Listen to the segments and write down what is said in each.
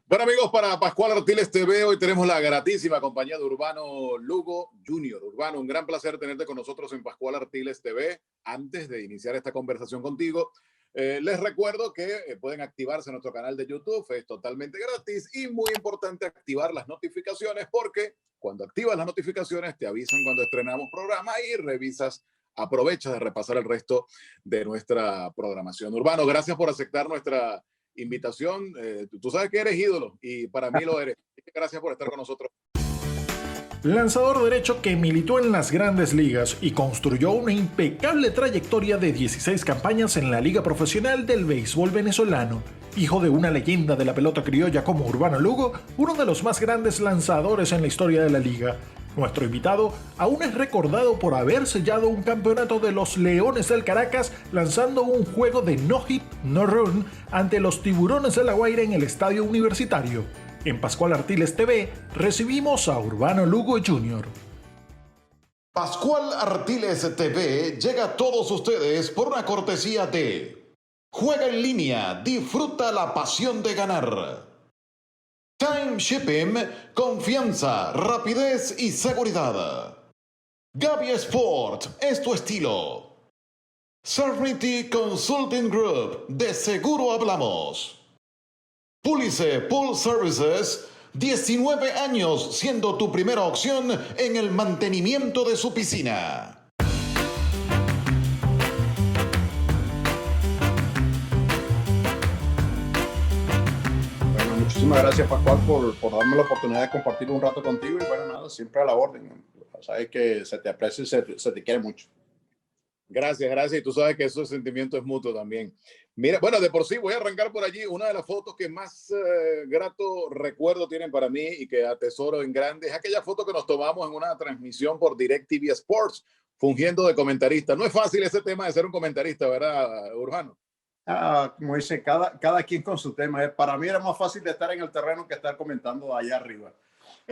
Bueno amigos, para Pascual Artiles TV hoy tenemos la gratísima compañía de Urbano Lugo Junior. Urbano, un gran placer tenerte con nosotros en Pascual Artiles TV. Antes de iniciar esta conversación contigo, les recuerdo que pueden activarse en nuestro canal de YouTube, es totalmente gratis y muy importante activar las notificaciones porque cuando activas las notificaciones te avisan cuando estrenamos programa y aprovechas de repasar el resto de nuestra programación. Urbano, gracias por aceptar nuestra invitación. Tú sabes que eres ídolo y para mí lo eres. Gracias por estar con nosotros. Lanzador derecho que militó en las grandes ligas y construyó una impecable trayectoria de 16 campañas en la Liga Profesional del Béisbol Venezolano. Hijo de una leyenda de la pelota criolla como Urbano Lugo, uno de los más grandes lanzadores en la historia de la liga. Nuestro invitado aún es recordado por haber sellado un campeonato de los Leones del Caracas lanzando un juego de no hit, no run ante los Tiburones de La Guaira en el Estadio Universitario. En Pascual Artiles TV recibimos a Urbano Lugo Jr. Pascual Artiles TV llega a todos ustedes por una cortesía de Juega en línea, disfruta la pasión de ganar. Time Shipping, confianza, rapidez y seguridad. Gaby Sport es tu estilo. Serenity Consulting Group, de seguro hablamos. Pulice Pool Services, 19 años siendo tu primera opción en el mantenimiento de su piscina. Bueno, muchísimas gracias, Pascual, por darme la oportunidad de compartir un rato contigo y bueno, nada, siempre a la orden. Sabes que se te aprecia y se te quiere mucho. Gracias, gracias. Y tú sabes que ese sentimiento es mutuo también. Mira, bueno, de por sí voy a arrancar por allí. Una de las fotos que más grato recuerdo tienen para mí y que atesoro en grande es aquella foto que nos tomamos en una transmisión por DirecTV Sports, fungiendo de comentarista. No es fácil ese tema de ser un comentarista, ¿verdad, Urbano? Como dice, cada quien con su tema. Para mí era más fácil de estar en el terreno que estar comentando allá arriba.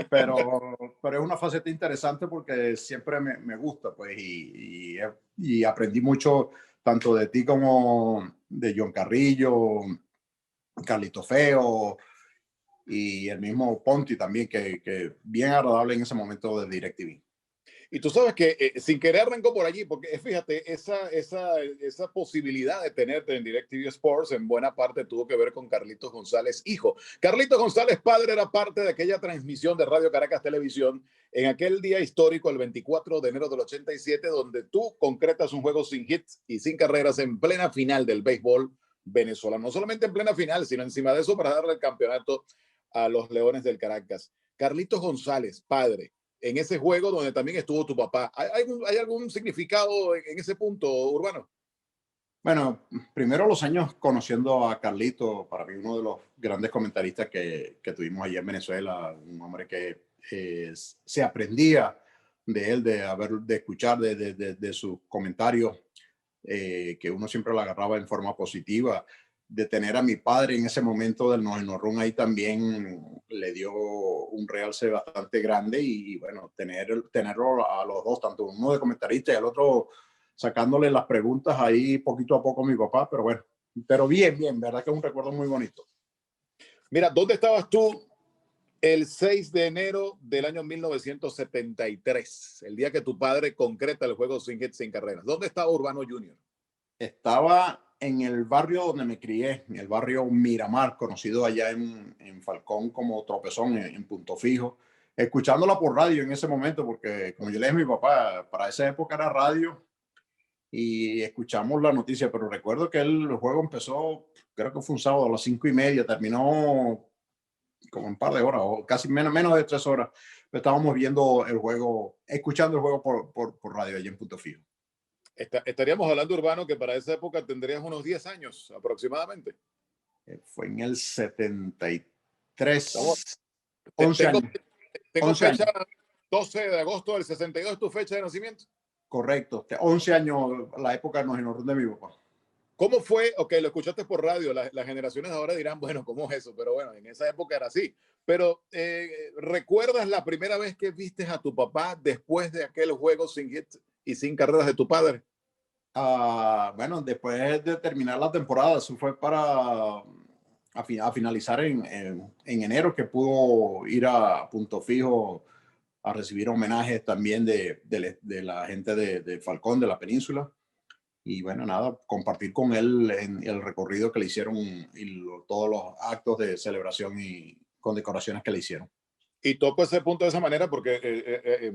Pero es una faceta interesante porque siempre me gusta, pues, y aprendí mucho tanto de ti como de John Carrillo, Carlito Feo y el mismo Ponti también, que bien agradable en ese momento de DirecTV. Y tú sabes que sin querer arrancó por allí, porque fíjate, esa posibilidad de tenerte en DirecTV Sports en buena parte tuvo que ver con Carlitos González, hijo. Carlitos González, padre, era parte de aquella transmisión de Radio Caracas Televisión en aquel día histórico, el 24 de enero del 87, donde tú concretas un juego sin hits y sin carreras en plena final del béisbol venezolano. No solamente en plena final, sino encima de eso para darle el campeonato a los Leones del Caracas. Carlitos González, padre, en ese juego donde también estuvo tu papá. ¿Hay algún significado en ese punto, Urbano? Bueno, primero los años conociendo a Carlito, para mí uno de los grandes comentaristas que tuvimos allá en Venezuela, un hombre que se aprendía de él, de escuchar de sus comentarios, que uno siempre lo agarraba en forma positiva. De tener a mi padre en ese momento del no run ahí también le dio un realce bastante grande y bueno, tenerlo a los dos, tanto uno de comentarista y el otro sacándole las preguntas ahí poquito a poco a mi papá, pero bueno, pero bien, verdad que es un recuerdo muy bonito. Mira, ¿dónde estabas tú el 6 de enero del año 1973, el día que tu padre concreta el juego sin hits, sin carreras? ¿Dónde estaba Urbano Junior? Estaba en el barrio donde me crié, en el barrio Miramar, conocido allá en Falcón como Tropezón, en Punto Fijo, escuchándola por radio en ese momento, porque como yo le dije a mi papá, para esa época era radio y escuchamos la noticia, pero recuerdo que el juego empezó, creo que fue un sábado a las 5:30, terminó como un par de horas, o casi menos de 3 horas. Estábamos viendo el juego, escuchando el juego por radio allá en Punto Fijo. Estaríamos hablando, Urbano, que para esa época tendrías unos 10 años aproximadamente. Fue en el 73. Estamos, 11 tengo, años. tengo 11 fecha años. 12 de agosto del 62, ¿tu fecha de nacimiento? Correcto. 11 años, la época de mi papá. ¿Cómo fue? Ok, lo escuchaste por radio. Las generaciones ahora dirán, bueno, ¿cómo es eso? Pero bueno, en esa época era así. Pero ¿recuerdas la primera vez que viste a tu papá después de aquel juego sin hits y sin carreras de tu padre? Bueno, después de terminar la temporada, eso fue para a finalizar en enero, que pudo ir a Punto Fijo a recibir homenajes también de la gente de Falcón, de la península. Y bueno, nada, compartir con él en el recorrido que le hicieron y todos los actos de celebración y condecoraciones que le hicieron. Y toco ese punto de esa manera porque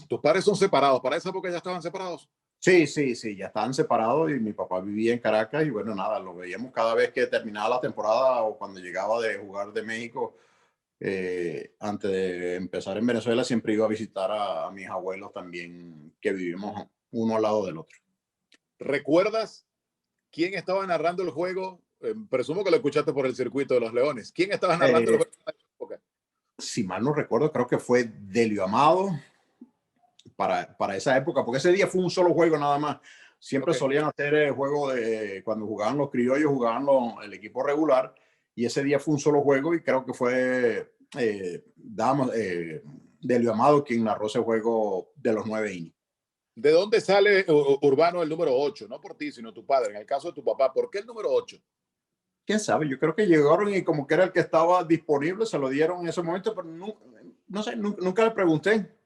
tus padres son separados. ¿Para esa época ya estaban separados? Sí, sí, sí, ya estaban separados y mi papá vivía en Caracas y bueno, nada, lo veíamos cada vez que terminaba la temporada o cuando llegaba de jugar de México. Antes de empezar en Venezuela siempre iba a visitar a mis abuelos también, que vivimos uno al lado del otro. ¿Recuerdas quién estaba narrando el juego? Presumo que lo escuchaste por el circuito de los Leones. ¿Quién estaba narrando el juego en esa época? Si mal no recuerdo, creo que fue Delio Amado para esa época, porque ese día fue un solo juego nada más. Siempre solían hacer el juego de cuando jugaban los criollos, jugaban el equipo regular, y ese día fue un solo juego y creo que fue Delio Amado quien narró ese juego de los 9 innings. ¿De dónde sale Urbano el número 8? No por ti, sino tu padre. En el caso de tu papá, ¿por qué el número 8? ¿Quién sabe? Yo creo que llegaron y como que era el que estaba disponible, se lo dieron en ese momento, pero no sé, nunca le pregunté.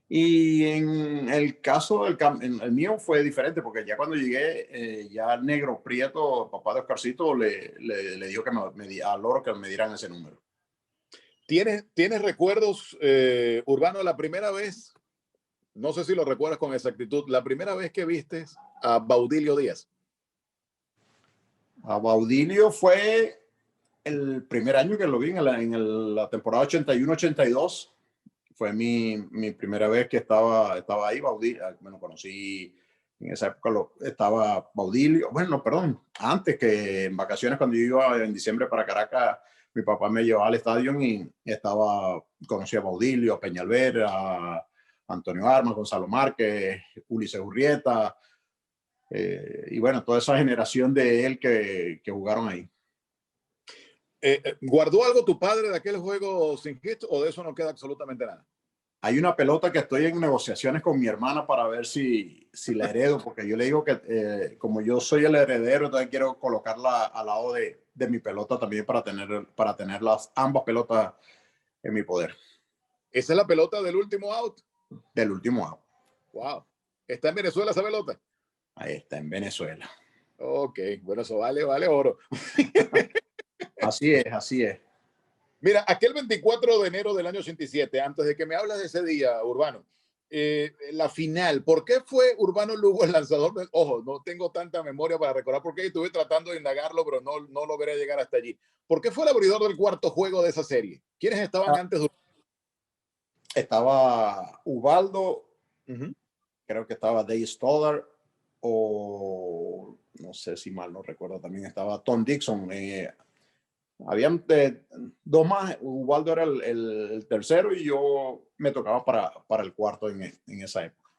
Y en el caso el mío fue diferente, porque ya cuando llegué, ya Negro Prieto, papá de Oscarcito, le dijo que a Loro que me dieran ese número. ¿Tienes recuerdos, Urbano, la primera vez? No sé si lo recuerdas con exactitud. La primera vez que viste a Baudilio Díaz. A Baudilio fue el primer año que lo vi en la temporada 81-82. Fue mi primera vez que estaba ahí. Baudilio, bueno, conocí en esa época, estaba Baudilio. Bueno, perdón, antes, que en vacaciones cuando yo iba en diciembre para Caracas, mi papá me llevaba al estadio y conocí a Baudilio, a Peñalver, a Antonio Armas, Gonzalo Márquez, Ulises Urrieta, y bueno, toda esa generación de él que jugaron ahí. ¿Guardó algo tu padre de aquel juego sin hit o de eso no queda absolutamente nada? Hay una pelota que estoy en negociaciones con mi hermana para ver si la heredo, porque yo le digo que como yo soy el heredero, entonces quiero colocarla al lado de mi pelota también para tener ambas pelotas en mi poder. ¿Esa es la pelota del último out? Del último out. Wow. ¿Está en Venezuela esa pelota? Ahí está, en Venezuela. Ok, bueno, eso vale oro. Así es, así es. Mira, aquel 24 de enero del año 87, antes de que me hablas de ese día, Urbano, la final, ¿por qué fue Urbano Lugo el lanzador? Ojo, no tengo tanta memoria para recordar por qué, estuve tratando de indagarlo, pero no logré llegar hasta allí. ¿Por qué fue el abridor del cuarto juego de esa serie? ¿Quiénes estaban antes? Estaba Ubaldo, creo que estaba Dave Stoddard, o no sé si mal no recuerdo, también estaba Tom Dixon. Habían dos más, Ubaldo era el tercero y yo me tocaba para el cuarto en esa época.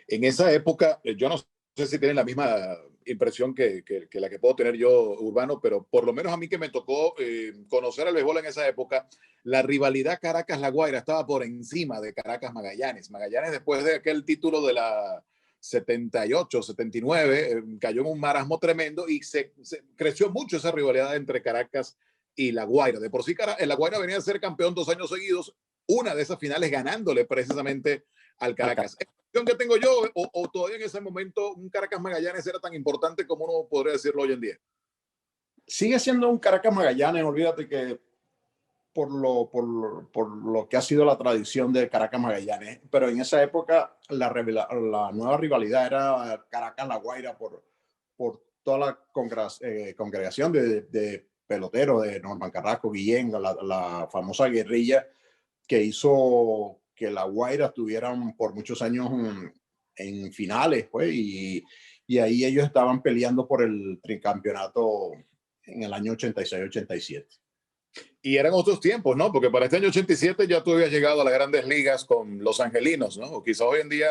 En esa época, yo no sé si tienen la misma impresión que la que puedo tener yo, Urbano, pero por lo menos a mí que me tocó conocer el béisbol en esa época, la rivalidad Caracas-La Guaira estaba por encima de Caracas-Magallanes. Magallanes, después de aquel título de la 78, 79, cayó en un marasmo tremendo y se creció mucho esa rivalidad entre Caracas y La Guaira. De por sí, La Guaira venía a ser campeón 2 años seguidos, una de esas finales ganándole precisamente al Caracas. ¿Que tengo yo o todavía en ese momento un Caracas Magallanes era tan importante como uno podría decirlo hoy en día? Sigue siendo un Caracas Magallanes, olvídate que por lo que ha sido la tradición de Caracas Magallanes, pero en esa época la nueva rivalidad era Caracas La Guaira por toda la congregación de peloteros de Norman Carrasco, Guillén, la famosa guerrilla que hizo que La Guaira estuvieran por muchos años en finales, pues, y ahí ellos estaban peleando por el tricampeonato en el año 86-87. Y eran otros tiempos, ¿no? Porque para este año 87 ya tú habías llegado a las grandes ligas con los angelinos, ¿no? O quizás hoy en día,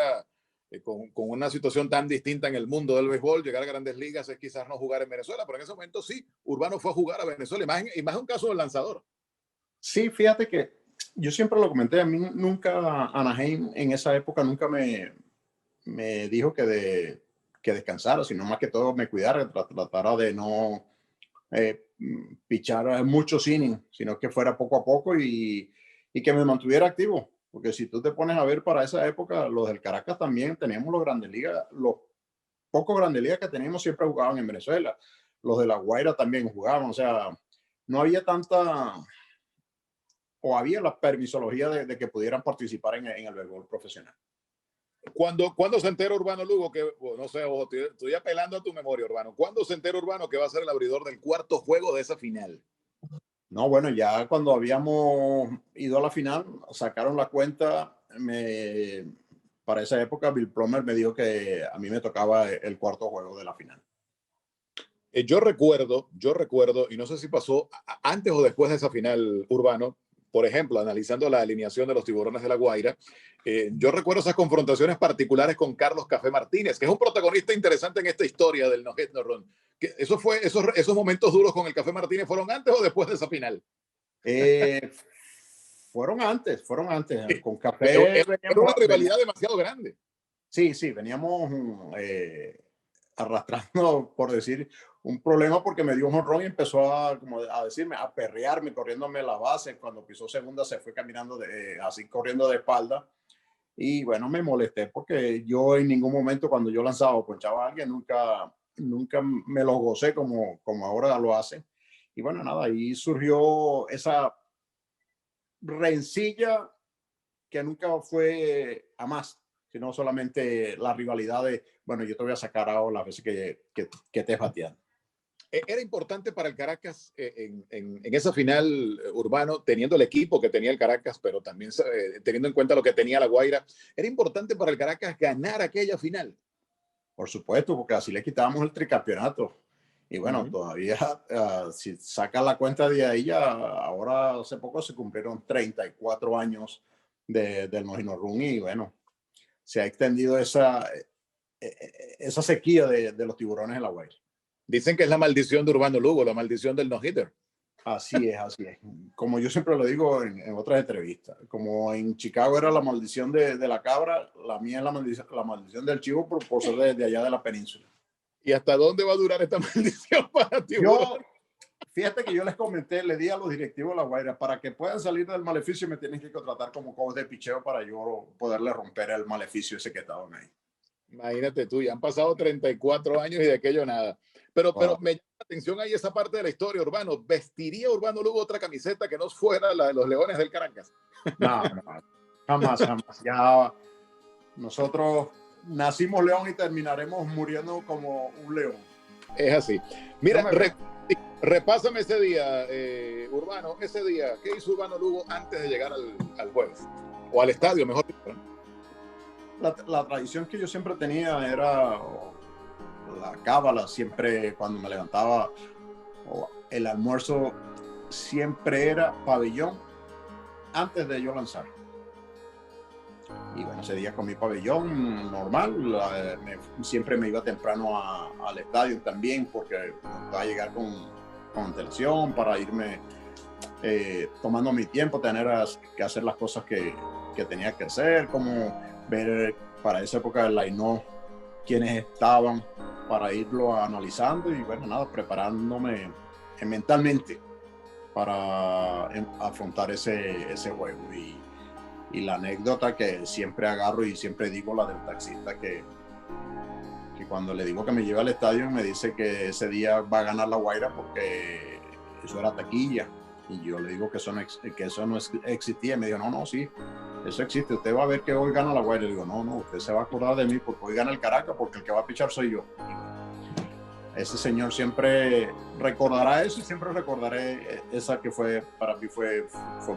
con una situación tan distinta en el mundo del béisbol, llegar a grandes ligas es quizás no jugar en Venezuela, pero en ese momento sí, Urbano fue a jugar a Venezuela, y más un caso del lanzador. Sí, fíjate que yo siempre lo comenté, a mí nunca, Anaheim en esa época nunca me dijo que descansara, sino más que todo me cuidara, tratara de no pichar muchos innings, sino que fuera poco a poco y que me mantuviera activo. Porque si tú te pones a ver para esa época, los del Caracas también teníamos los Grandes Ligas, los pocos Grandes Ligas que teníamos siempre jugaban en Venezuela. Los de La Guaira también jugaban, o sea, no había tanta, o había la permisología de que pudieran participar en el béisbol profesional. ¿Cuándo se entera Urbano Lugo que, no sé, estoy apelando a tu memoria, Urbano? ¿Cuándo se entera Urbano que va a ser el abridor del cuarto juego de esa final? No, bueno, ya cuando habíamos ido a la final, sacaron la cuenta. Para esa época, Bill Plummer me dijo que a mí me tocaba el cuarto juego de la final. Yo recuerdo, y no sé si pasó antes o después de esa final, Urbano, por ejemplo, analizando la alineación de los Tiburones de La Guaira, yo recuerdo esas confrontaciones particulares con Carlos Café Martínez, que es un protagonista interesante en esta historia del No Hit No Run. Esos momentos duros con el Café Martínez, ¿fueron antes o después de esa final? Fueron antes. Con Café era una rivalidad demasiado grande. Sí, veníamos arrastrando, por decir, un problema porque me dio un jonrón y empezó a decirme, a perrearme, corriéndome la base. Cuando pisó segunda se fue caminando así corriendo de espalda. Y bueno, me molesté porque yo en ningún momento cuando yo lanzaba o ponchaba a alguien nunca me lo gocé como ahora lo hacen. Y bueno, nada, ahí surgió esa rencilla que nunca fue a más, sino solamente la rivalidad de, bueno, yo te voy a sacar ahora las veces que te batean. Era importante para el Caracas en esa final, Urbano, teniendo el equipo que tenía el Caracas, pero también teniendo en cuenta lo que tenía La Guaira, era importante para el Caracas ganar aquella final. Por supuesto, porque así le quitábamos el tricampeonato. Y bueno, todavía, si saca la cuenta de ahí, ya ahora hace poco se cumplieron 34 años del No Hit No Run y bueno, se ha extendido esa sequía de los Tiburones de La Guaira. Dicen que es la maldición de Urbano Lugo, la maldición del no-hitter. Así es. Como yo siempre lo digo en otras entrevistas, como en Chicago era la maldición de la cabra, la mía es la maldición del chivo por ser de allá de la península. ¿Y hasta dónde va a durar esta maldición para ti? Fíjate que yo les comenté, le di a los directivos de La Guaira, para que puedan salir del maleficio me tienen que contratar como coach de picheo para yo poderle romper el maleficio ese que estaban ahí. Imagínate tú, ya han pasado 34 años y de aquello nada. Pero me llama la atención ahí esa parte de la historia, Urbano. ¿Vestiría Urbano Lugo otra camiseta que no fuera la de los Leones del Caracas? No, jamás. Ya nosotros nacimos león y terminaremos muriendo como un león. Es así. Mira, repásame ese día, Urbano, ese día, ¿qué hizo Urbano Lugo antes de llegar al juego? O al estadio, mejor dicho, ¿no? La tradición que yo siempre tenía era la cábala. Siempre cuando me levantaba, el almuerzo siempre era pabellón antes de yo lanzar. Y bueno, ese día comí pabellón normal. Siempre me iba temprano al estadio también porque me gustaba llegar con antelación para irme tomando mi tiempo, tener que hacer las cosas que tenía que hacer, como ver para esa época el line-up quienes estaban para irlo analizando y bueno, nada, preparándome mentalmente para afrontar ese juego. Y la anécdota que siempre agarro y siempre digo, la del taxista que cuando le digo que me lleve al estadio me dice que ese día va a ganar La Guaira porque eso era taquilla. Y yo le digo que eso no existía. Y me dijo, no, sí, eso existe. Usted va a ver que hoy gana La Guaira. Y le digo, no, usted se va a acordar de mí porque hoy gana el Caracas, porque el que va a pichar soy yo. Ese señor siempre recordará eso y siempre recordaré esa que para mí fue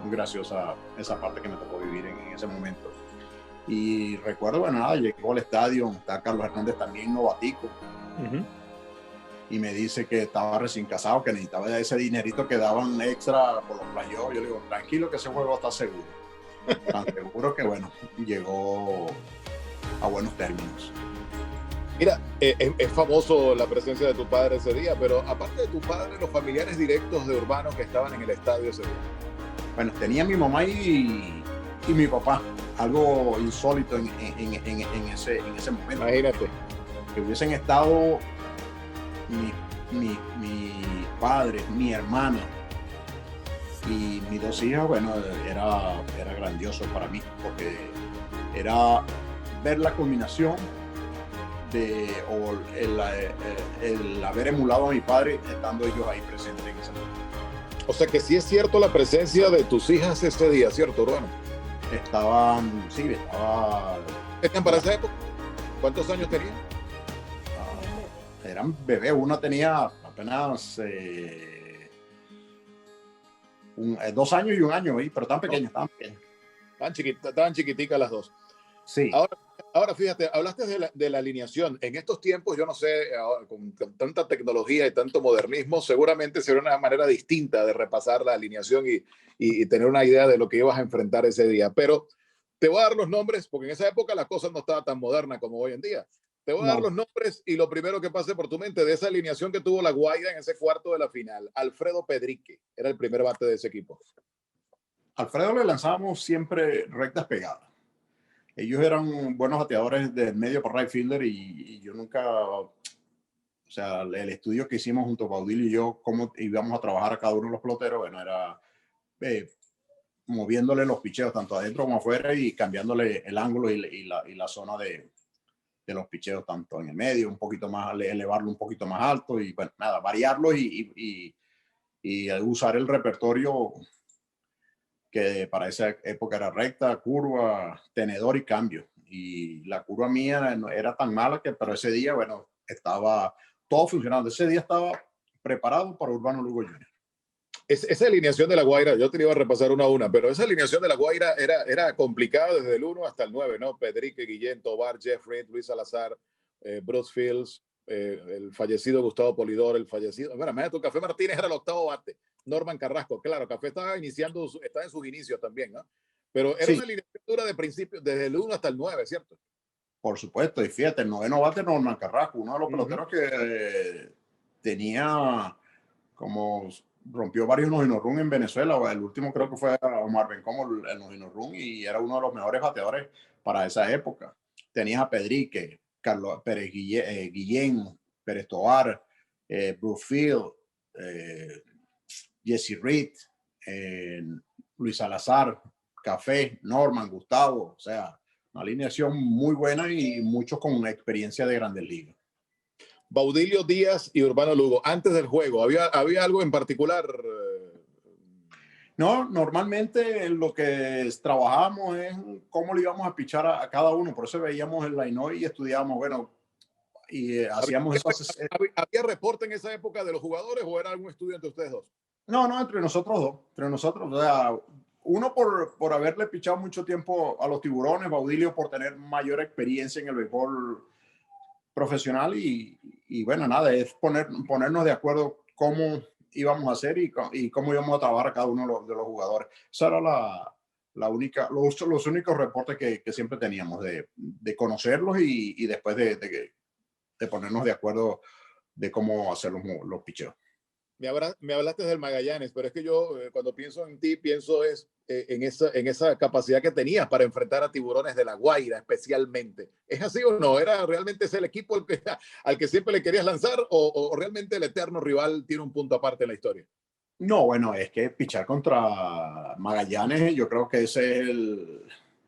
muy graciosa esa parte que me tocó vivir en ese momento. Y recuerdo, bueno, nada, llegó al estadio, está Carlos Hernández también novatico. Y me dice que estaba recién casado, que necesitaba ese dinerito que daban extra por los playoffs. Yo le digo, tranquilo que ese juego está seguro. Tan seguro que, bueno, llegó a buenos términos. Mira, es famoso la presencia de tu padre ese día, pero aparte de tu padre, los familiares directos de Urbano que estaban en el estadio ese día. Bueno, tenía mi mamá y mi papá, algo insólito en ese momento. Imagínate. Que hubiesen estado mi padre, mi hermana y mis dos hijas, bueno, era grandioso para mí, porque era ver la culminación el haber emulado a mi padre estando ellos ahí presentes en esa noche. O sea que sí es cierto la presencia de tus hijas este día, ¿cierto, Urbano? ¿Tenían para esa época? ¿Cuántos años tenían? Eran bebés, una tenía apenas 2 años y 1 año, pero tan pequeños, tan pequeños. Estaban chiquiticas las dos. Sí. Ahora fíjate, hablaste de la alineación. En estos tiempos, yo no sé, ahora, con tanta tecnología y tanto modernismo, seguramente será una manera distinta de repasar la alineación y tener una idea de lo que ibas a enfrentar ese día. Pero te voy a dar los nombres, porque en esa época la cosa no estaba tan moderna como hoy en día. Te voy a dar los nombres y lo primero que pase por tu mente de esa alineación que tuvo la Guaira en ese cuarto de la final. Alfredo Pedrique era el primer bate de ese equipo. Alfredo le lanzábamos siempre rectas pegadas. Ellos eran buenos bateadores del medio para right fielder y yo nunca, o sea, el estudio que hicimos junto a Baudilio y yo, cómo íbamos a trabajar a cada uno de los peloteros, bueno, era moviéndole los picheos tanto adentro como afuera y cambiándole el ángulo y la zona de los picheos, tanto en el medio, un poquito más, elevarlo un poquito más alto y bueno, nada, variarlo y usar el repertorio que para esa época era recta, curva, tenedor y cambio. Y la curva mía no era tan mala pero ese día, bueno, estaba todo funcionando. Ese día estaba preparado para Urbano Lugo Jr. Esa alineación de la Guaira, yo te iba a repasar una a una, pero esa alineación de la Guaira era complicada desde el 1 hasta el 9, ¿no? Pedrique, Guillén, Tobar, Jeffrey, Luis Salazar, Bruce Fields, el fallecido Gustavo Polidor, el fallecido, bueno, imagínate, Café Martínez era el octavo bate, Norman Carrasco, claro, Café estaba en sus inicios también, ¿no? Pero era una alineación dura de principio, desde el 1 hasta el 9, ¿cierto? Por supuesto, y fíjate, el noveno bate Norman Carrasco, uno de los peloteros que tenía como rompió varios no run en Venezuela. El último creo que fue Omar Bencomo el no run y era uno de los mejores bateadores para esa época. Tenías a Pedrique, Carlos Pérez Guillén, Pérez Tobar, Bruce Field, Jesse Reed, Luis Salazar, Café, Norman, Gustavo, o sea, una alineación muy buena y muchos con una experiencia de Grandes Ligas. Baudilio Díaz y Urbano Lugo, antes del juego, ¿había algo en particular? No, normalmente lo que trabajábamos es cómo le íbamos a pichar a cada uno, por eso veíamos el line y estudiábamos, bueno, y hacíamos eso. ¿Había reporte en esa época de los jugadores o era algún estudio entre ustedes dos? No, entre nosotros dos, o sea, uno por haberle pichado mucho tiempo a los Tiburones, Baudilio por tener mayor experiencia en el béisbol profesional y bueno, nada, es ponernos de acuerdo cómo íbamos a hacer y cómo íbamos a trabajar a cada uno de los jugadores. Esa era los únicos reportes que siempre teníamos de conocerlos y después de ponernos de acuerdo de cómo hacer los picheos. Me hablaste del Magallanes, pero es que yo cuando pienso en ti, pienso en esa capacidad que tenías para enfrentar a Tiburones de La Guaira especialmente. ¿Es así o no? ¿Era realmente ese el equipo al que siempre le querías lanzar o realmente el eterno rival tiene un punto aparte en la historia? No, bueno, es que pichar contra Magallanes, yo creo que ese es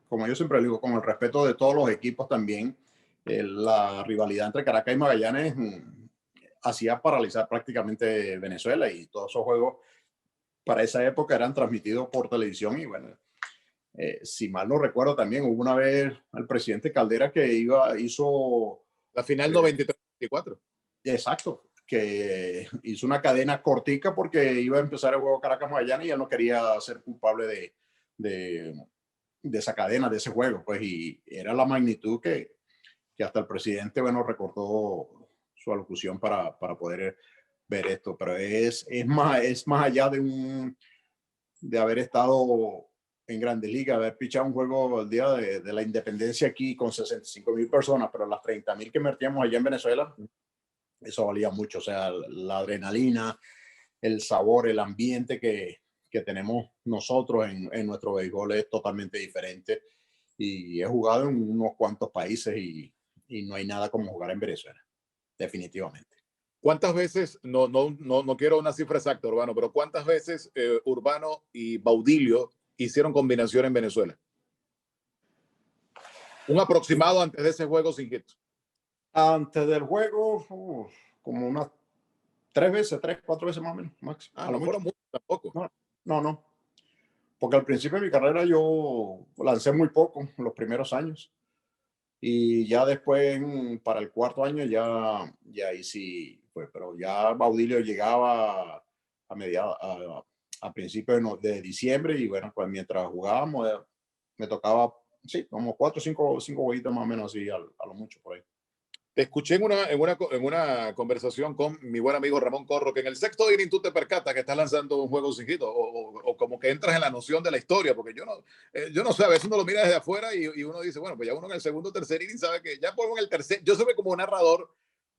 como yo siempre digo, con el respeto de todos los equipos también, la rivalidad entre Caracas y Magallanes hacía paralizar prácticamente Venezuela y todos esos juegos para esa época eran transmitidos por televisión y bueno, si mal no recuerdo también hubo una vez el presidente Caldera que hizo la final 93-94. Exacto, que hizo una cadena cortica porque iba a empezar el juego Caracas-Magallanes y él no quería ser culpable de esa cadena, de ese juego, pues, y era la magnitud que hasta el presidente, bueno, recordó su alocución para poder ver esto, pero es más allá de haber estado en Grandes Ligas, haber pichado un juego el día de la independencia aquí con 65,000 personas, pero las 30,000 que metíamos allá en Venezuela, eso valía mucho, o sea, la adrenalina, el sabor, el ambiente que tenemos nosotros en nuestro béisbol es totalmente diferente y he jugado en unos cuantos países y no hay nada como jugar en Venezuela, definitivamente. ¿Cuántas veces, no quiero una cifra exacta, Urbano, pero cuántas veces Urbano y Baudilio hicieron combinación en Venezuela? Un aproximado antes de ese juego sin hit. Antes del juego, como unas 3 veces, 3, 4 veces más o menos, máximo. Ah, A lo no mucho. fueron muchos tampoco. No. Porque al principio de mi carrera yo lancé muy poco, los primeros años. Y ya después, para el cuarto año, ya ahí sí fue. Pero ya Baudilio llegaba a principios de diciembre. Y bueno, pues mientras jugábamos, me tocaba, sí, como 4 o 5 jueguitos más o menos así, a lo mucho por ahí. Te escuché en una conversación con mi buen amigo Ramón Corro, que en el sexto inning tú te percatas que estás lanzando un juego sin hit, o como que entras en la noción de la historia, porque yo no sé, a veces uno lo mira desde afuera y uno dice, bueno, pues ya uno en el segundo o tercer inning sabe que ya pongo en el tercer, yo soy como narrador,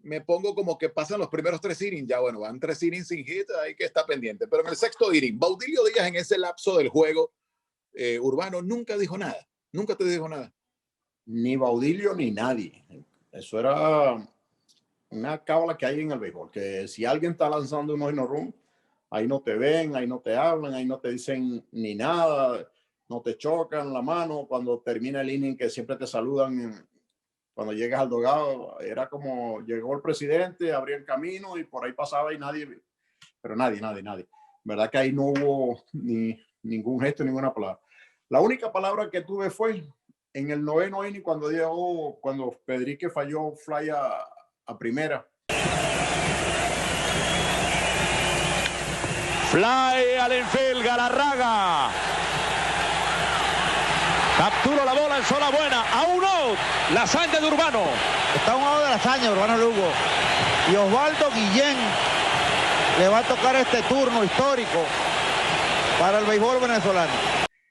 me pongo como que pasan los primeros 3 innings, ya bueno, van 3 innings sin hit, hay que estar pendiente, pero en el sexto inning, Baudilio Díaz en ese lapso del juego, Urbano nunca dijo nada, nunca te dijo nada. Ni Baudilio ni nadie. Eso era una cábala que hay en el béisbol, que si alguien está lanzando un no run, ahí no te ven, ahí no te hablan, ahí no te dicen ni nada, no te chocan la mano cuando termina el inning, que siempre te saludan cuando llegas al dogado. Era como llegó el presidente, abría el camino y por ahí pasaba y nadie, pero nadie. Verdad que ahí no hubo ningún gesto, ninguna palabra. La única palabra que tuve fue en el noveno inning cuando Pedrique falló fly a primera. Fly al infield, Galarraga. Capturó la bola en zona buena. A un out. La hazaña de Urbano. Está a un lado de la hazaña, Urbano Lugo. Y Osvaldo Guillén le va a tocar este turno histórico para el béisbol venezolano.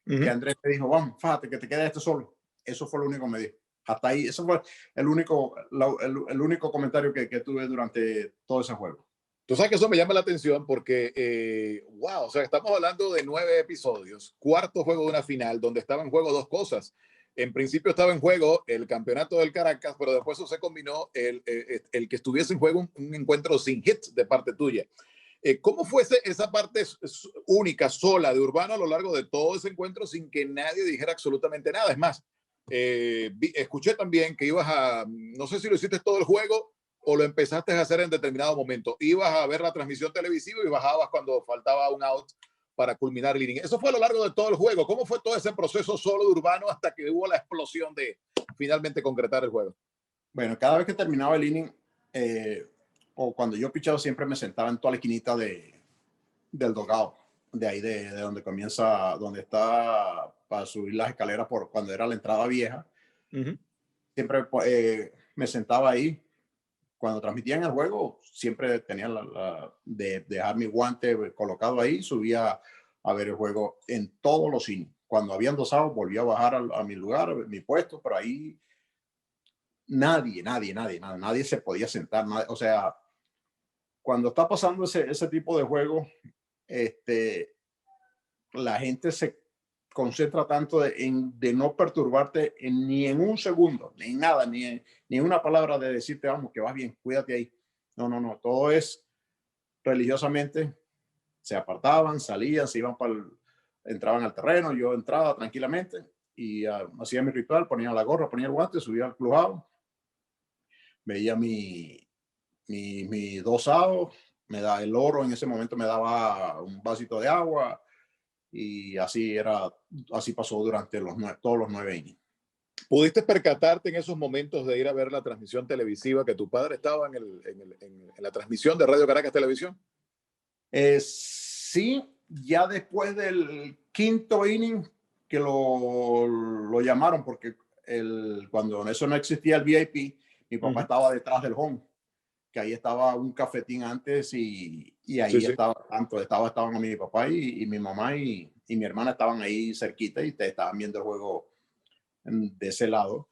Que Andrés me dijo, vamos, fíjate que te queda esto solo. Eso fue lo único que me dijo. Hasta ahí, eso fue el único comentario que tuve durante todo ese juego. Tú sabes que eso me llama la atención porque, wow, o sea, estamos hablando de 9 episodios, cuarto juego de una final, donde estaba en juego dos cosas. En principio estaba en juego el campeonato del Caracas, pero después eso se combinó el que estuviese en juego un encuentro sin hits de parte tuya. ¿Cómo fue esa parte única, sola de Urbano a lo largo de todo ese encuentro sin que nadie dijera absolutamente nada? Es más, escuché también que ibas no sé si lo hiciste todo el juego o lo empezaste a hacer en determinado momento. Ibas a ver la transmisión televisiva y bajabas cuando faltaba un out para culminar el inning. Eso fue a lo largo de todo el juego. ¿Cómo fue todo ese proceso solo de Urbano hasta que hubo la explosión de finalmente concretar el juego? Bueno, cada vez que terminaba el inning, o cuando yo pichaba, siempre me sentaba en toda la esquinita del dogado, de ahí de donde comienza, donde está para subir las escaleras por cuando era la entrada vieja. Siempre me sentaba ahí. Cuando transmitían el juego, siempre tenía de dejar mi guante colocado ahí, subía a ver el juego en todos los innings. Cuando habían dosado, volvía a bajar a mi lugar, a mi puesto, pero ahí nadie se podía sentar. O sea, cuando está pasando ese tipo de juego, la gente se concentra tanto de no perturbarte ni en un segundo, ni nada, ni una palabra de decirte, vamos, que vas bien, cuídate ahí. No, todo es religiosamente. Se apartaban, salían, se iban entraban al terreno, yo entraba tranquilamente y hacía mi ritual, ponía la gorra, ponía el guante, subía al clubhouse, veía mi dosado, el oro en ese momento me daba un vasito de agua. Y así pasó durante todos los 9 innings. ¿Pudiste percatarte en esos momentos de ir a ver la transmisión televisiva que tu padre estaba en la transmisión de Radio Caracas Televisión? Sí, ya después del quinto inning que lo llamaron, porque cuando eso no existía el VIP, mi papá estaba detrás del home, que ahí estaba un cafetín antes y ahí estaban mi papá y mi mamá y mi hermana estaban ahí cerquita y te estaban viendo el juego de ese lado.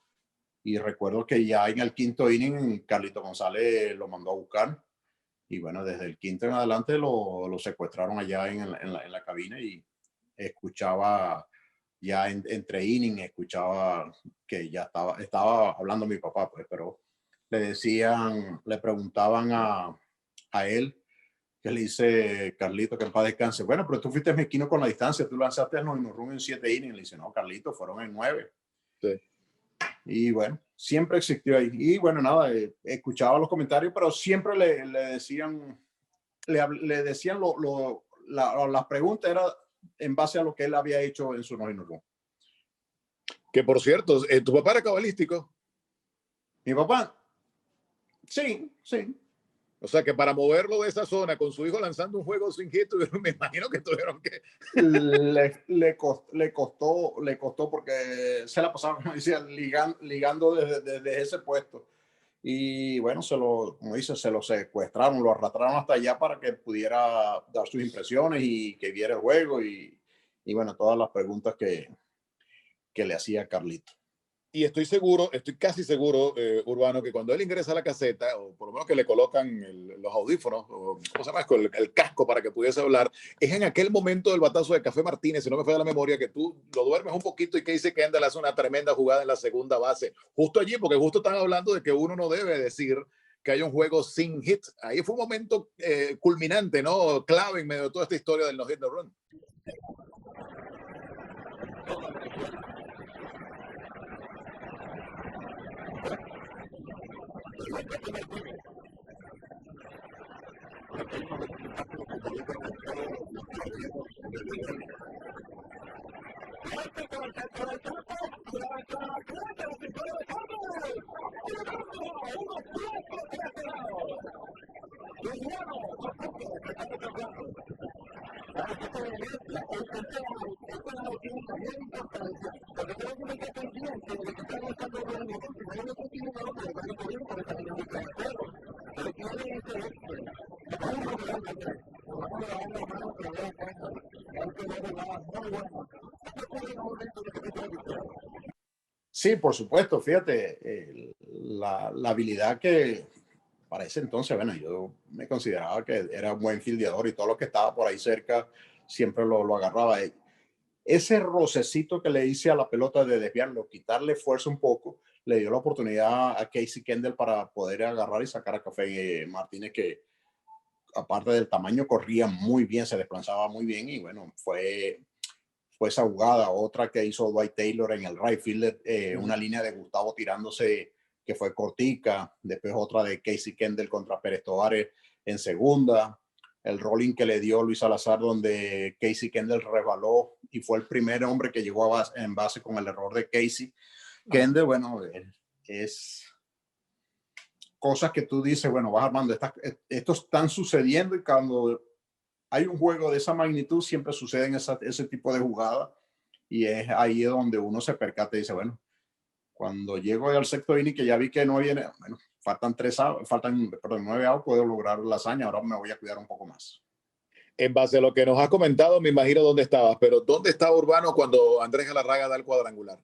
Y recuerdo que ya en el quinto inning Carlito González lo mandó a buscar y bueno, desde el quinto en adelante lo secuestraron allá en la cabina y escuchaba ya entre innings, escuchaba que ya estaba hablando mi papá, pues, pero le preguntaban a a él, que le dice Carlito que en paz descanse, bueno, pero tú fuiste mezquino con la distancia, tú lanzaste el no run en 7 innings. Le dice, no, Carlito, fueron en 9. Sí. Y bueno, siempre existió ahí. Y bueno, nada, escuchaba los comentarios, pero siempre le decían, le decían las preguntas eran en base a lo que él había hecho en su no run. Que por cierto, ¿tu papá era cabalístico? Mi papá, sí. O sea, que para moverlo de esa zona con su hijo lanzando un juego sin hit, me imagino que tuvieron que... le costó porque se la pasaba, como decía, ligando desde ese puesto. Y bueno, como dice, se lo secuestraron, lo arrastraron hasta allá para que pudiera dar sus impresiones y que viera el juego y bueno, todas las preguntas que le hacía Carlito. Y estoy casi seguro, Urbano, que cuando él ingresa a la caseta, o por lo menos que le colocan los audífonos, o ¿cómo se llama? El casco para que pudiese hablar, es en aquel momento del batazo de Café Martínez, si no me falla la memoria, que tú lo duermes un poquito y Casey Kendall hace una tremenda jugada en la segunda base. Justo allí, porque justo están hablando de que uno no debe decir que hay un juego sin hit. Ahí fue un momento culminante, ¿no? Clave en medio de toda esta historia del no hit no run. Sí, por supuesto, fíjate, la habilidad que para ese entonces, bueno, yo me consideraba que era un buen fildeador y todo lo que estaba por ahí cerca siempre lo agarraba. Ese rocecito que le hice a la pelota de desviarlo, quitarle fuerza un poco, le dio la oportunidad a Casey Kendall para poder agarrar y sacar a Café Martínez, que aparte del tamaño corría muy bien, se desplazaba muy bien y bueno, fue esa jugada, otra que hizo Dwight Taylor en el right field, una línea de Gustavo tirándose que fue cortica, después otra de Casey Kendall contra Pérez Tovar en segunda, el rolling que le dio Luis Salazar donde Casey Kendall resbaló y fue el primer hombre que llegó en base con el error de Casey Kendall. Bueno, es cosas que tú dices, bueno, vas armando, estos están sucediendo y cuando hay un juego de esa magnitud siempre suceden ese tipo de jugadas y es ahí donde uno se percata y dice, bueno, cuando llego al sexto inning que ya vi que no viene, bueno, faltan 9 outs, puedo lograr la hazaña, ahora me voy a cuidar un poco más. En base a lo que nos has comentado, me imagino dónde estabas, pero ¿dónde estaba Urbano cuando Andrés Galarraga da el cuadrangular?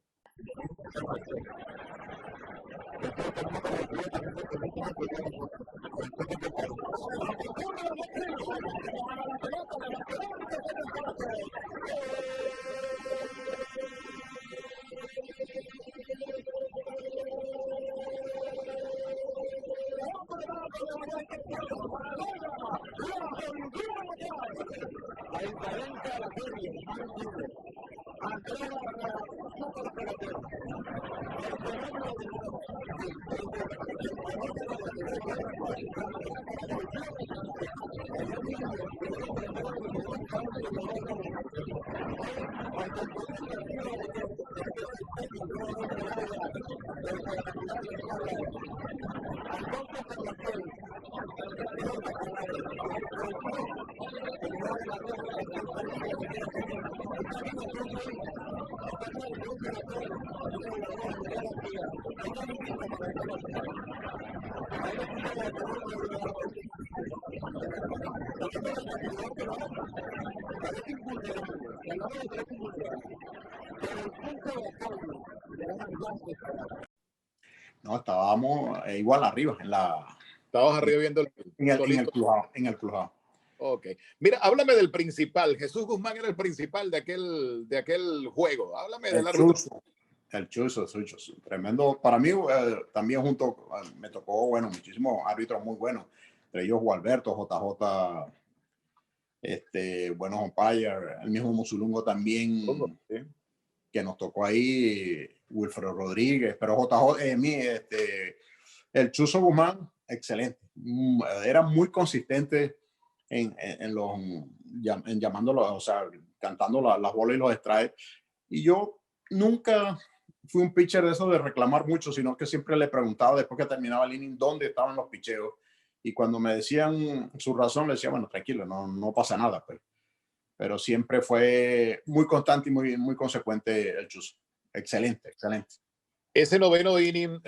No, estábamos igual arriba Estabas arriba viendo en el clubhouse. Ok. Mira, háblame del principal. Jesús Guzmán era el principal de aquel juego. Háblame del árbitro. El Chuzo, tremendo. Para mí también me tocó, bueno, muchísimos árbitros muy buenos. entre ellos Gualberto, JJ, buenos umpire, el mismo Musulungo también, Sí. que nos tocó ahí, Wilfredo Rodríguez, pero JJ, el Chuzo Guzmán, excelente, era muy consistente en llamándolo, o sea, cantando las bolas y los strikes, y yo nunca fui un pitcher de eso de reclamar mucho, sino que siempre le preguntaba después que terminaba el inning dónde estaban los picheos, y cuando me decían su razón, le decía, bueno, tranquilo, no pasa nada, pues. Pero siempre fue muy constante y muy consecuente el Chuzo. Excelente. Ese noveno inning,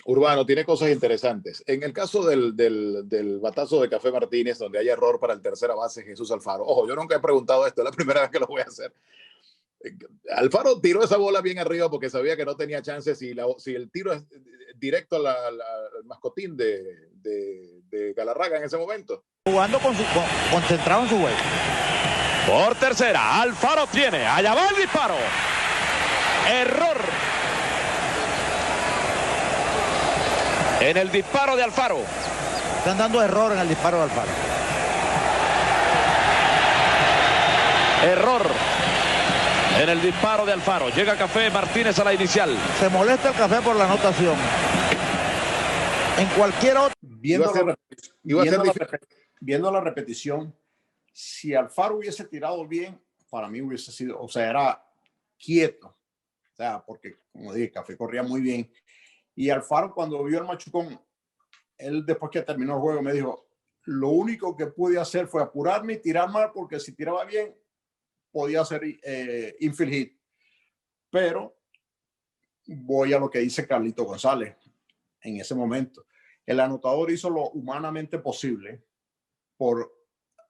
Urbano, tiene cosas interesantes. En el caso del batazo de Café Martínez, donde hay error para el tercera base, Jesús Alfaro. Ojo, yo nunca he preguntado esto, es la primera vez que lo voy a hacer. Alfaro tiró esa bola bien arriba porque sabía que no tenía chances. Si el tiro es directo al mascotín de Galarraga en ese momento. Jugando concentrado en su juego. Por tercera, Alfaro tiene, allá va el disparo. Error en el disparo de Alfaro. Están dando error en el disparo de Alfaro. Error en el disparo de Alfaro. Llega Café Martínez a la inicial. Se molesta el Café por la anotación. En cualquier otro. Viendo la repetición, si Alfaro hubiese tirado bien, para mí hubiese sido, o sea, era quieto. O sea, porque, como dije, Café corría muy bien. Y Alfaro, cuando vio el machucón, él después que terminó el juego me dijo, lo único que pude hacer fue apurarme y tirar mal, porque si tiraba bien, podía hacer infield hit. Pero voy a lo que dice Carlito González en ese momento. El anotador hizo lo humanamente posible por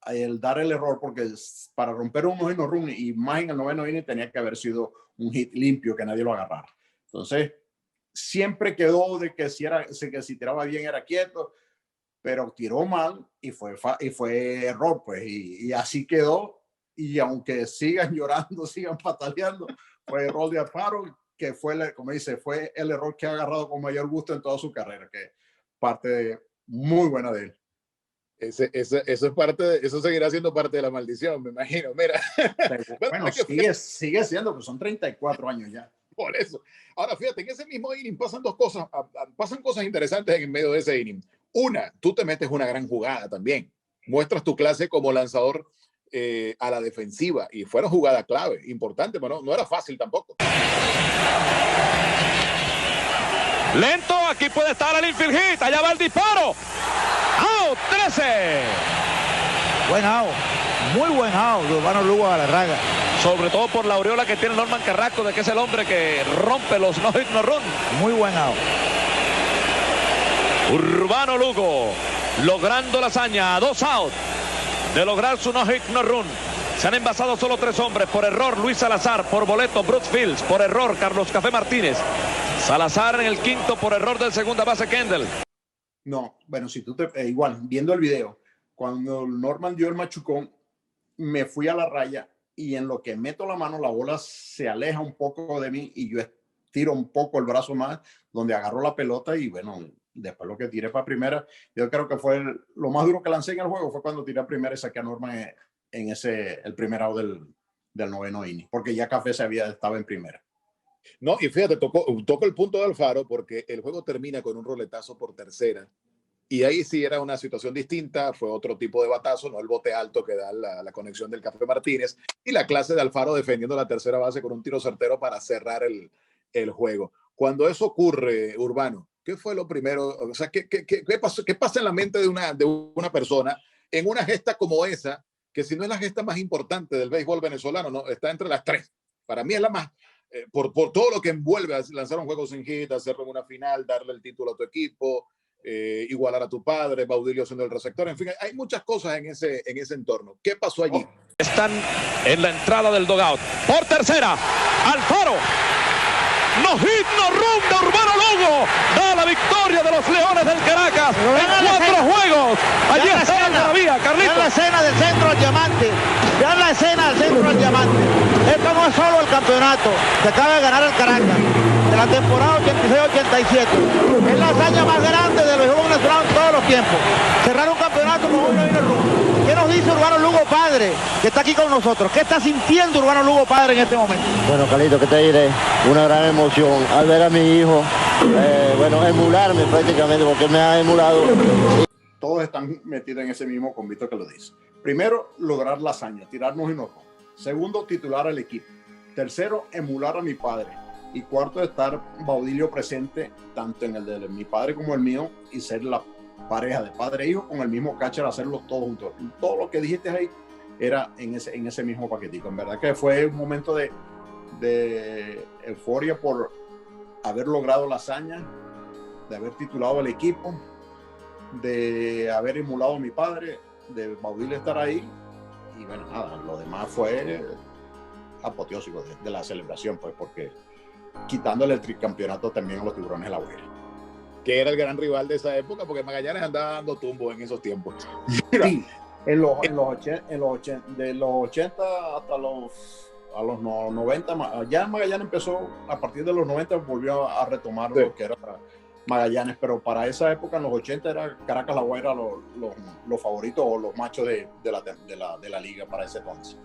el dar el error, porque para romper un no run y más en el noveno inning tenía que haber sido un hit limpio, que nadie lo agarrara. Entonces, siempre quedó de que si tiraba bien era quieto, pero tiró mal y fue error, pues, y así quedó. Y aunque sigan llorando, sigan pataleando, fue error de Alfaro, que fue, como dice, fue el error que ha agarrado con mayor gusto en toda su carrera, que parte muy buena de él. Eso es eso seguirá siendo parte de la maldición, me imagino. Mira. Bueno, sigue siendo, pues son 34 años ya. Por eso. Ahora, fíjate, en ese mismo inning pasan cosas interesantes en medio de ese inning. Una, tú te metes una gran jugada también. Muestras tu clase como lanzador a la defensiva y fue una jugada clave, importante, pero no era fácil tampoco. Lento, aquí puede estar el infield hit, allá va el disparo. Out, 13. Buen out, muy buen out de Urbano Lugo a Galarraga. Sobre todo por la aureola que tiene Norman Carrasco de que es el hombre que rompe los no-hit no-run. Muy buen out. Urbano Lugo logrando la hazaña, 2 out de lograr su no-hit no-run. Se han envasado solo 3 hombres. Por error Luis Salazar, por boleto Bruce Fields, por error Carlos Café Martínez. Salazar en el quinto por error del segunda base Kendall. No, bueno, si tú igual, viendo el video, cuando Norman dio el machucón, me fui a la raya y en lo que meto la mano, la bola se aleja un poco de mí y yo estiro un poco el brazo más, donde agarró la pelota y bueno, después lo que tiré para primera, yo creo que fue lo más duro que lancé en el juego, fue cuando tiré a primera y saqué a Norman en el primer out del noveno inning, porque ya Café estaba en primera. No, y fíjate, tocó el punto de Alfaro porque el juego termina con un roletazo por tercera y ahí sí era una situación distinta, fue otro tipo de batazo, no el bote alto que da la conexión del Café Martínez y la clase de Alfaro defendiendo la tercera base con un tiro certero para cerrar el juego. Cuando eso ocurre, Urbano, ¿qué fue lo primero? O sea, ¿qué pasa en la mente de una persona en una gesta como esa, que si no es la gesta más importante del béisbol venezolano, no está entre las 3? Para mí es la más, por todo lo que envuelve a lanzar un juego sin hit, hacerlo en una final, darle el título a tu equipo, igualar a tu padre, Baudilio siendo el receptor, en fin, hay muchas cosas en ese entorno. ¿Qué pasó allí? Están en la entrada del dugout. Por tercera, Alfaro. No hit, no run de Urbano Lugo. Da la victoria de los Leones del Caracas en 4 juegos. Allí está la maravilla, Carlitos. Vean la escena del centro al diamante. Vean la escena del centro al diamante. Esto no es solo el campeonato que acaba de ganar el Caracas. de la temporada 86-87. Es la hazaña más grande del béisbol venezolano en todos los tiempos. Cerrar un campeonato con un Lugo. ¿Qué nos dice Urbano Lugo padre, que está aquí con nosotros? ¿Qué está sintiendo Urbano Lugo padre en este momento? Bueno, Carlito, ¿qué te diré? Una gran emoción al ver a mi hijo, emularme prácticamente, porque me ha emulado. Todos están metidos en ese mismo convito que lo dice. Primero, lograr la hazaña, tirarnos y no. Segundo, titular al equipo. Tercero, emular a mi padre. Y cuarto, estar Baudilio presente, tanto en el de mi padre como el mío, y ser la pareja de padre e hijo con el mismo catcher, hacerlo todos juntos. Todo lo que dijiste ahí era en ese mismo paquetico. En verdad que fue un momento de euforia por haber logrado la hazaña, de haber titulado al equipo, de haber emulado a mi padre, de Baudilio estar ahí. Y bueno, nada, lo demás fue apoteósico de la celebración, pues, porque quitándole el tricampeonato también a los Tiburones de La Guaira. Que era el gran rival de esa época, porque Magallanes andaba dando tumbos en esos tiempos. Sí, de los 80 hasta a los 90, ya Magallanes empezó, a partir de los 90 volvió a retomar lo que era Magallanes, pero para esa época, en los 80, era Caracas La Guaira los favoritos o los machos de la liga para ese entonces.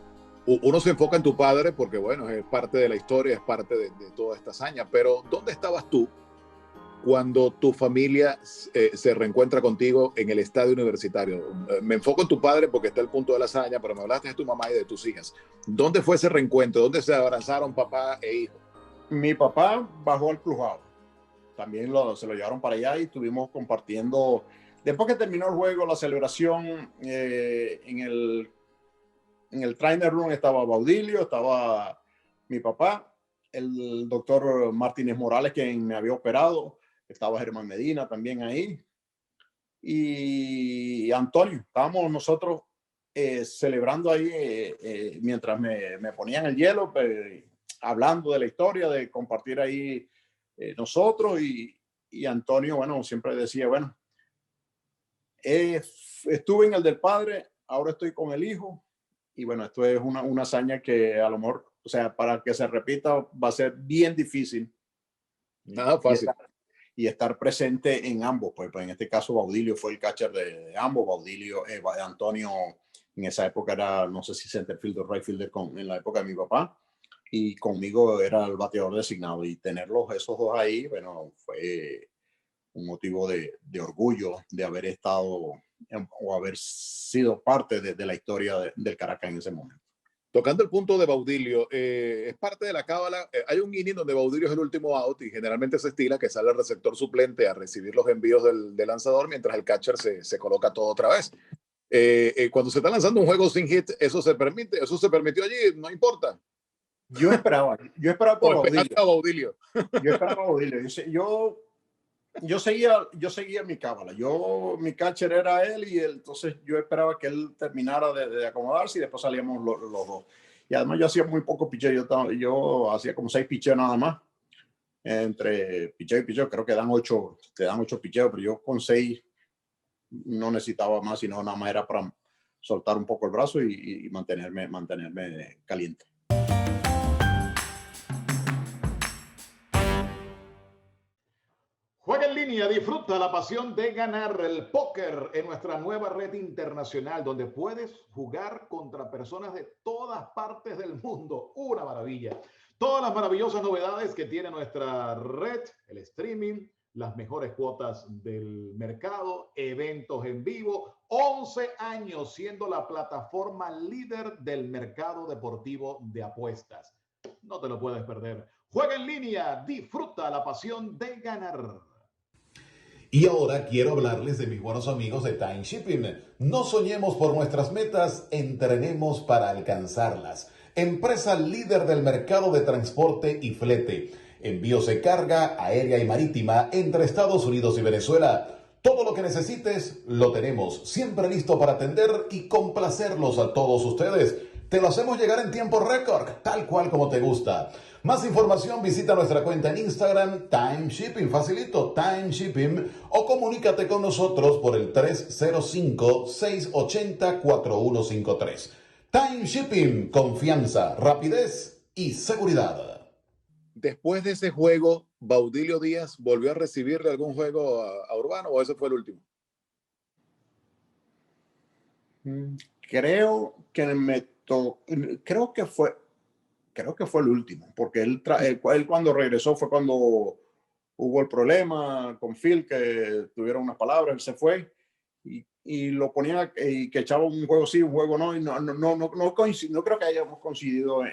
Uno se enfoca en tu padre porque, bueno, es parte de la historia, es parte de toda esta hazaña, pero ¿dónde estabas tú cuando tu familia se reencuentra contigo en el estadio universitario? Me enfoco en tu padre porque está el punto de la hazaña, pero me hablaste de tu mamá y de tus hijas. ¿Dónde fue ese reencuentro? ¿Dónde se abrazaron papá e hijo? Mi papá bajó al Cruzado. También se lo llevaron para allá y estuvimos compartiendo. Después que terminó el juego, la celebración, en el trainer room estaba Baudilio, estaba mi papá, el doctor Martínez Morales, quien me había operado, estaba Germán Medina también ahí, y Antonio. Estábamos nosotros celebrando ahí mientras me ponían el hielo, hablando de la historia, de compartir ahí nosotros, y Antonio, bueno, siempre decía, bueno, estuve en el del padre, ahora estoy con el hijo, y bueno, esto es una hazaña que a lo mejor, o sea, para que se repita va a ser bien difícil. Nada fácil. Y estar presente en ambos, pues en este caso Baudilio fue el catcher de ambos. Baudilio, Antonio en esa época era, no sé si center fielder o right fielder en la época de mi papá, y conmigo era el bateador designado, y tenerlos esos dos ahí, bueno, fue un motivo de orgullo de haber estado o haber sido parte de la historia del Caracas en ese momento. Tocando el punto de Baudilio, es parte de la cábala. Hay un inning donde Baudilio es el último out y generalmente se estila que sale el receptor suplente a recibir los envíos del lanzador mientras el catcher se coloca todo otra vez. Cuando se está lanzando un juego sin hit, eso se permitió allí, no importa. Yo esperaba por Baudilio. Yo esperaba a Baudilio. Yo seguía mi cábala. Mi catcher era él, y entonces yo esperaba que él terminara de acomodarse y después salíamos los dos. Y además yo hacía muy poco picheo. Yo hacía como 6 picheos nada más. Entre picheo y picheo, creo que te dan 8 picheos, pero yo con 6 no necesitaba más, sino nada más era para soltar un poco el brazo y mantenerme caliente. Juega en línea, disfruta la pasión de ganar el póker en nuestra nueva red internacional, donde puedes jugar contra personas de todas partes del mundo. Una maravilla. Todas las maravillosas novedades que tiene nuestra red, el streaming, las mejores cuotas del mercado, eventos en vivo, 11 años siendo la plataforma líder del mercado deportivo de apuestas. No te lo puedes perder. Juega en línea, disfruta la pasión de ganar. Y ahora quiero hablarles de mis buenos amigos de Time Shipping. No soñemos por nuestras metas, entrenemos para alcanzarlas. Empresa líder del mercado de transporte y flete. Envíos de carga aérea y marítima entre Estados Unidos y Venezuela. Todo lo que necesites lo tenemos, siempre listo para atender y complacerlos a todos ustedes. Te lo hacemos llegar en tiempo récord, tal cual como te gusta. Más información, visita nuestra cuenta en Instagram, Time Shipping, facilito, Time Shipping, o comunícate con nosotros por el 305-680-4153. Time Shipping, confianza, rapidez y seguridad. Después de ese juego Baudilio Díaz volvió a recibirle algún juego a Urbano o ese fue el último? Creo que creo que fue el último, porque él cuando regresó fue cuando hubo el problema con Phil, que tuvieron unas palabras, él se fue y lo ponía y que echaba un juego sí, un juego no, y no creo que hayamos coincidido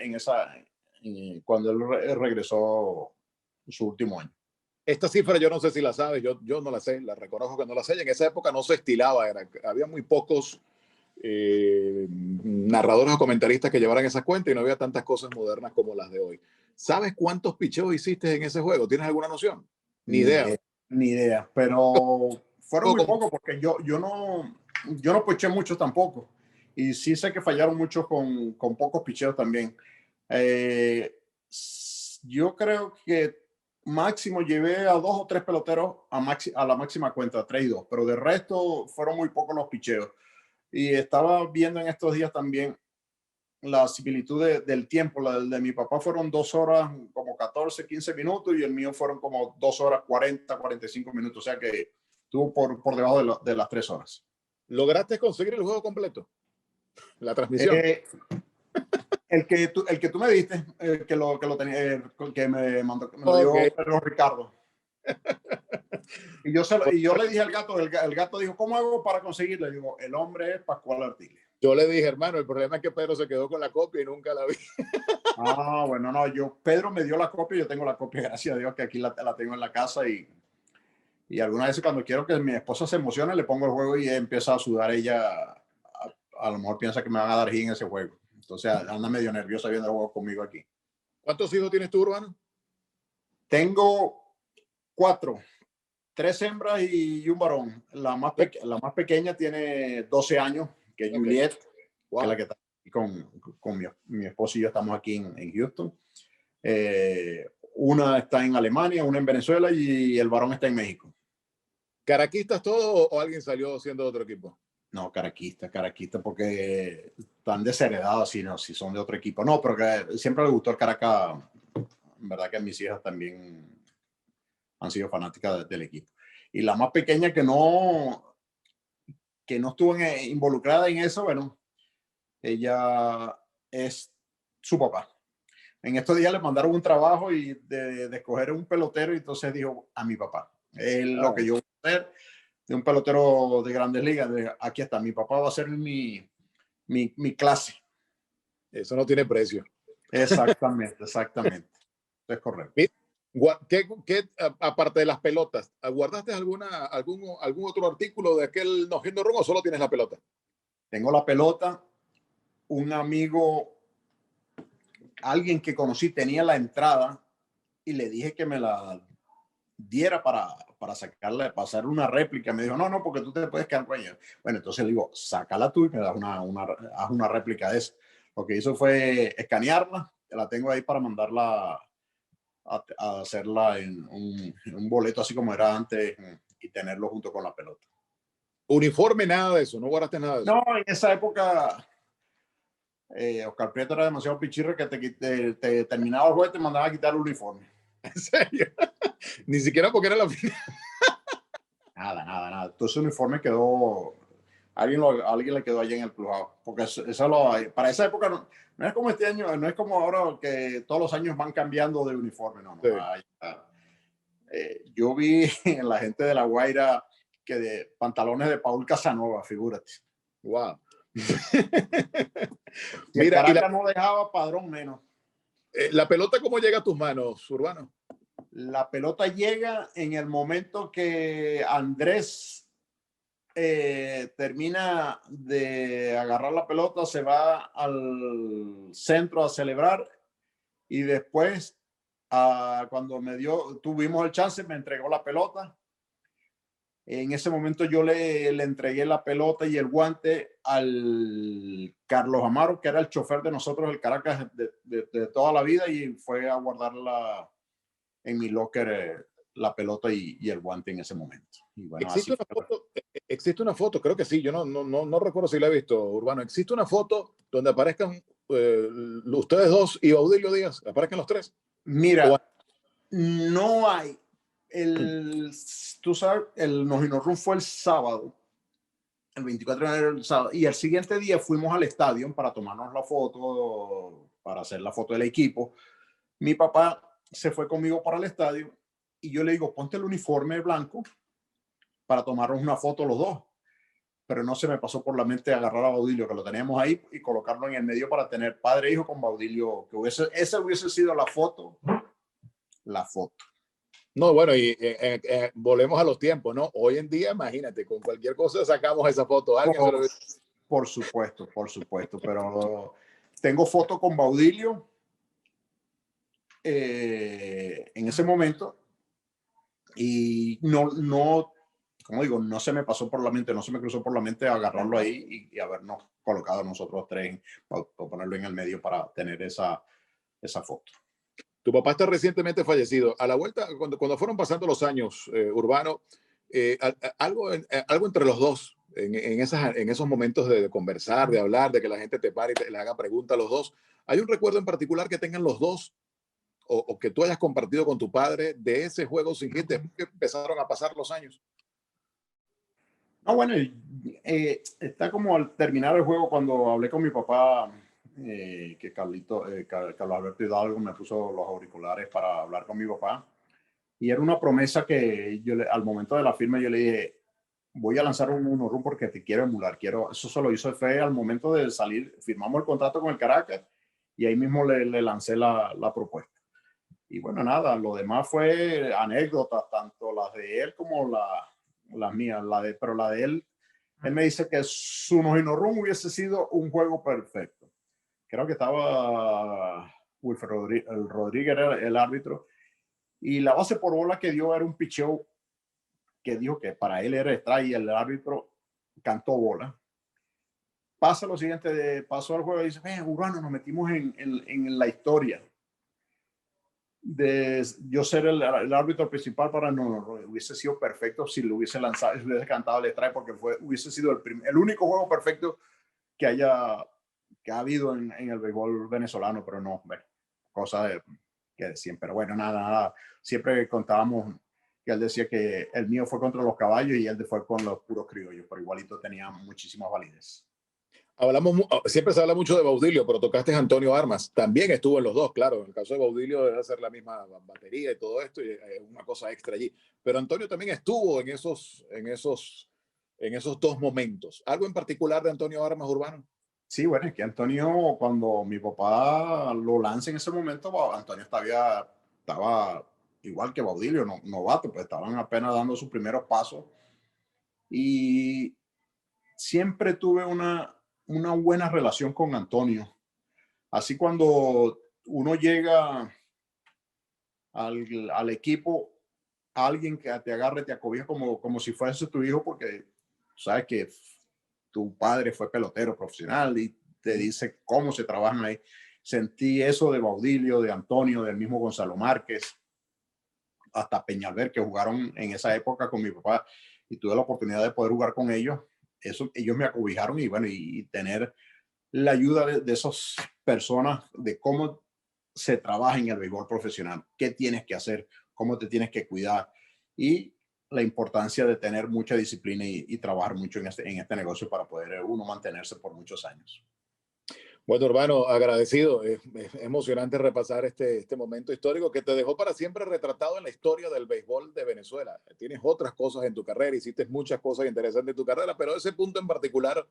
cuando él regresó su último año. Esta cifra yo no sé si la sabes, yo no la sé, la reconozco que no la sé. En esa época no se estilaba, había muy pocos narradores o comentaristas que llevaran esas cuentas y no había tantas cosas modernas como las de hoy. ¿Sabes cuántos picheos hiciste en ese juego? ¿Tienes alguna noción? Ni idea. Ni idea, pero fueron muy pocos porque yo no piché mucho tampoco. Y sí sé que fallaron muchos con pocos picheos también. Yo creo que máximo llevé a 2 o 3 peloteros a la máxima cuenta, 3 y 2, pero de resto fueron muy pocos los picheos. Y estaba viendo en estos días también la similitud del tiempo. La de mi papá fueron 2 horas, como 14, 15 minutos, y el mío fueron como 2 horas, 40, 45 minutos. O sea que estuvo por debajo de las 3 horas. ¿Lograste conseguir el juego completo? La transmisión. El que tú me diste, que lo tenía, que me mandó, me lo dio Pedro Ricardo. Y yo le dije al gato, el gato dijo, ¿cómo hago para conseguirlo? Le digo, el hombre es Pascual Artiles. Yo le dije, hermano, el problema es que Pedro se quedó con la copia y nunca la vi. Bueno, no, Pedro me dio la copia, yo tengo la copia, gracias a Dios, que aquí la tengo en la casa y algunas veces cuando quiero que mi esposa se emocione, le pongo el juego y empieza a sudar ella. A lo mejor piensa que me van a dar hit en ese juego. Entonces anda medio nerviosa viendo el juego conmigo aquí. ¿Cuántos hijos tienes tú, Urbano? Tengo 4. 3 hembras y un varón. La más pequeña tiene 12 años, que es Juliet, wow, que es la que está aquí con mi esposo y yo estamos aquí en Houston. Una está en Alemania, una en Venezuela y el varón está en México. ¿Caraquistas todos o alguien salió siendo de otro equipo? No, caraquista, porque están desheredados si son de otro equipo. No, pero que siempre le gustó el Caracas. En verdad que mis hijas también han sido fanáticas del equipo. Y la más pequeña que no estuvo involucrada en eso, bueno, ella es su papá. En estos días le mandaron un trabajo y de escoger un pelotero y entonces dijo a mi papá, lo que yo voy a hacer de un pelotero de Grandes Ligas, aquí está, mi papá va a ser mi clase. Eso no tiene precio. Exactamente. Es correcto. ¿Qué, aparte de las pelotas, guardaste algún otro artículo de aquel no hit no run o solo tienes la pelota? Tengo la pelota. Un amigo, alguien que conocí, tenía la entrada y le dije que me la diera para sacarla, para hacer una réplica. Me dijo, no, porque tú te puedes quedar con ella. Bueno, entonces le digo, sácala tú y me das haz una réplica de eso. Lo que hizo fue escanearla, la tengo ahí para mandarla a hacerla en un boleto así como era antes y tenerlo junto con la pelota. Uniforme, nada de eso, no guardaste nada de eso. No, en esa época Oscar Prieto era demasiado pichirre que te terminaba el juego y te mandaba a quitar el uniforme. ¿En serio? Ni siquiera porque era la final. Nada. Entonces el uniforme quedó, alguien le quedó allí en el clubhouse, porque para esa época no es como este año, no es como ahora que todos los años van cambiando de uniforme, no. Sí. Yo vi en la gente de La Guaira que de pantalones de Paul Casanova, figúrate. Wow. Mira, Caracas no dejaba Padrón menos. ¿La pelota cómo llega a tus manos, Urbano? La pelota llega en el momento que Andrés termina de agarrar la pelota, se va al centro a celebrar y después cuando tuvimos el chance, me entregó la pelota. En ese momento yo le entregué la pelota y el guante al Carlos Amaro, que era el chofer de nosotros, el Caracas, de toda la vida, y fue a guardarla en mi locker, la pelota y el guante en ese momento. Y bueno, ¿Existe una foto? Creo que sí, yo no recuerdo si la he visto, Urbano. ¿Existe una foto donde aparezcan ustedes dos y Baudilio Díaz? ¿Aparezcan los tres? Mira, No hay. Tú sabes, el Nojino Run fue el sábado, el 24 de enero, el sábado, y el siguiente día fuimos al estadio para tomarnos la foto, para hacer la foto del equipo. Mi papá se fue conmigo para el estadio y yo le digo, ponte el uniforme blanco para tomarnos una foto los dos. Pero no se me pasó por la mente agarrar a Baudilio, que lo teníamos ahí, y colocarlo en el medio para tener padre e hijo con Baudilio, que esa hubiese sido la foto. No, bueno, y volvemos a los tiempos, ¿no? Hoy en día, imagínate, con cualquier cosa sacamos esa foto. Por supuesto, pero tengo foto con Baudilio en ese momento y no, como digo, no se me pasó por la mente, no se me cruzó por la mente agarrarlo ahí y habernos colocado nosotros tres para ponerlo en el medio para tener esa foto. Tu papá está recientemente fallecido. A la vuelta, cuando fueron pasando los años, Urbano, algo entre los dos, en esos momentos de conversar, de hablar, de que la gente te pare y le haga preguntas a los dos, ¿hay un recuerdo en particular que tengan los dos o que tú hayas compartido con tu padre de ese juego sin hit después que empezaron a pasar los años? No, bueno, está como al terminar el juego cuando hablé con mi papá, que Carlos Alberto Hidalgo me puso los auriculares para hablar con mi papá. Y era una promesa que al momento de la firma yo le dije, voy a lanzar un Uno Run porque te quiero emular. Eso se lo hizo fe al momento de salir. Firmamos el contrato con el Caracas y ahí mismo le lancé la propuesta. Y bueno, nada, lo demás fue anécdotas, tanto las de él como las mías. Pero la de él me dice que su Nojino Run hubiese sido un juego perfecto. Creo que estaba Wilfred Rodríguez, era el árbitro, y la base por bola que dio era un picheo que dijo que para él era strike y el árbitro cantó bola. Pasa lo siguiente, pasó el juego y dice, Urbano, nos metimos en la historia de yo ser el árbitro principal para no, hubiese sido perfecto si lo hubiese lanzado, si hubiese cantado el strike, porque hubiese sido el único juego perfecto que ha habido en el béisbol venezolano, pero no, bueno, cosa que decían, pero bueno, nada, siempre contábamos que él decía que el mío fue contra los caballos y él fue con los puros criollos, pero igualito tenía muchísima validez. Siempre se habla mucho de Baudilio, pero tocaste a Antonio Armas, también estuvo en los dos, claro, en el caso de Baudilio debe ser la misma batería y todo esto, y una cosa extra allí, pero Antonio también estuvo en esos dos momentos. ¿Algo en particular de Antonio Armas, Urbano? Sí, bueno, es que Antonio, cuando mi papá lo lanza en ese momento, Antonio estaba igual que Baudilio, novato, pues estaban apenas dando sus primeros pasos. Y siempre tuve una buena relación con Antonio. Así cuando uno llega al equipo, alguien que te agarre, te acobija como si fuese tu hijo, porque sabes que tu padre fue pelotero profesional y te dice cómo se trabajan ahí. Sentí eso de Baudilio, de Antonio, del mismo Gonzalo Márquez, hasta Peñalver, que jugaron en esa época con mi papá y tuve la oportunidad de poder jugar con ellos. Ellos me acobijaron y bueno, y tener la ayuda de esas personas de cómo se trabaja en el béisbol profesional, qué tienes que hacer, cómo te tienes que cuidar y la importancia de tener mucha disciplina y trabajar mucho en este negocio para poder uno mantenerse por muchos años. Bueno, Urbano, agradecido. Es emocionante repasar este momento histórico que te dejó para siempre retratado en la historia del béisbol de Venezuela. Tienes otras cosas en tu carrera, hiciste muchas cosas interesantes en tu carrera, pero ese punto en particular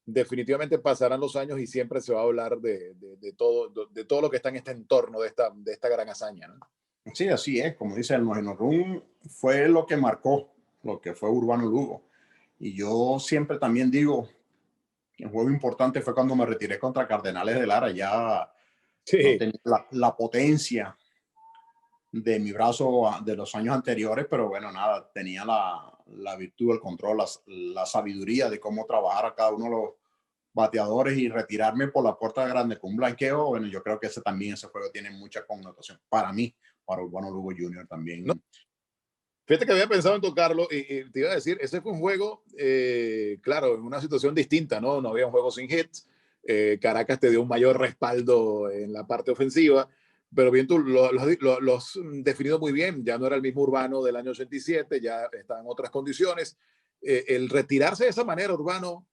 definitivamente pasarán los años y siempre se va a hablar de todo lo que está en este entorno de esta gran hazaña, ¿no? Sí, así es. Como dice el Nojino Run, fue lo que marcó lo que fue Urbano Lugo. Y yo siempre también digo, el juego importante fue cuando me retiré contra Cardenales de Lara. Ya sí. No tenía la potencia de mi brazo de los años anteriores, pero bueno, nada, tenía la virtud, el control, la sabiduría de cómo trabajar a cada uno de los bateadores y retirarme por la puerta grande con un blanqueo. Bueno, yo creo que ese juego tiene mucha connotación para mí, para Urbano Lugo Jr. también. No. Fíjate que había pensado en tocarlo y te iba a decir, ese fue un juego, claro, en una situación distinta, ¿no? No había un juego sin hits. Caracas te dio un mayor respaldo en la parte ofensiva, pero bien tú lo has definido muy bien. Ya no era el mismo Urbano del año 87, ya está en otras condiciones. El retirarse de esa manera, Urbano,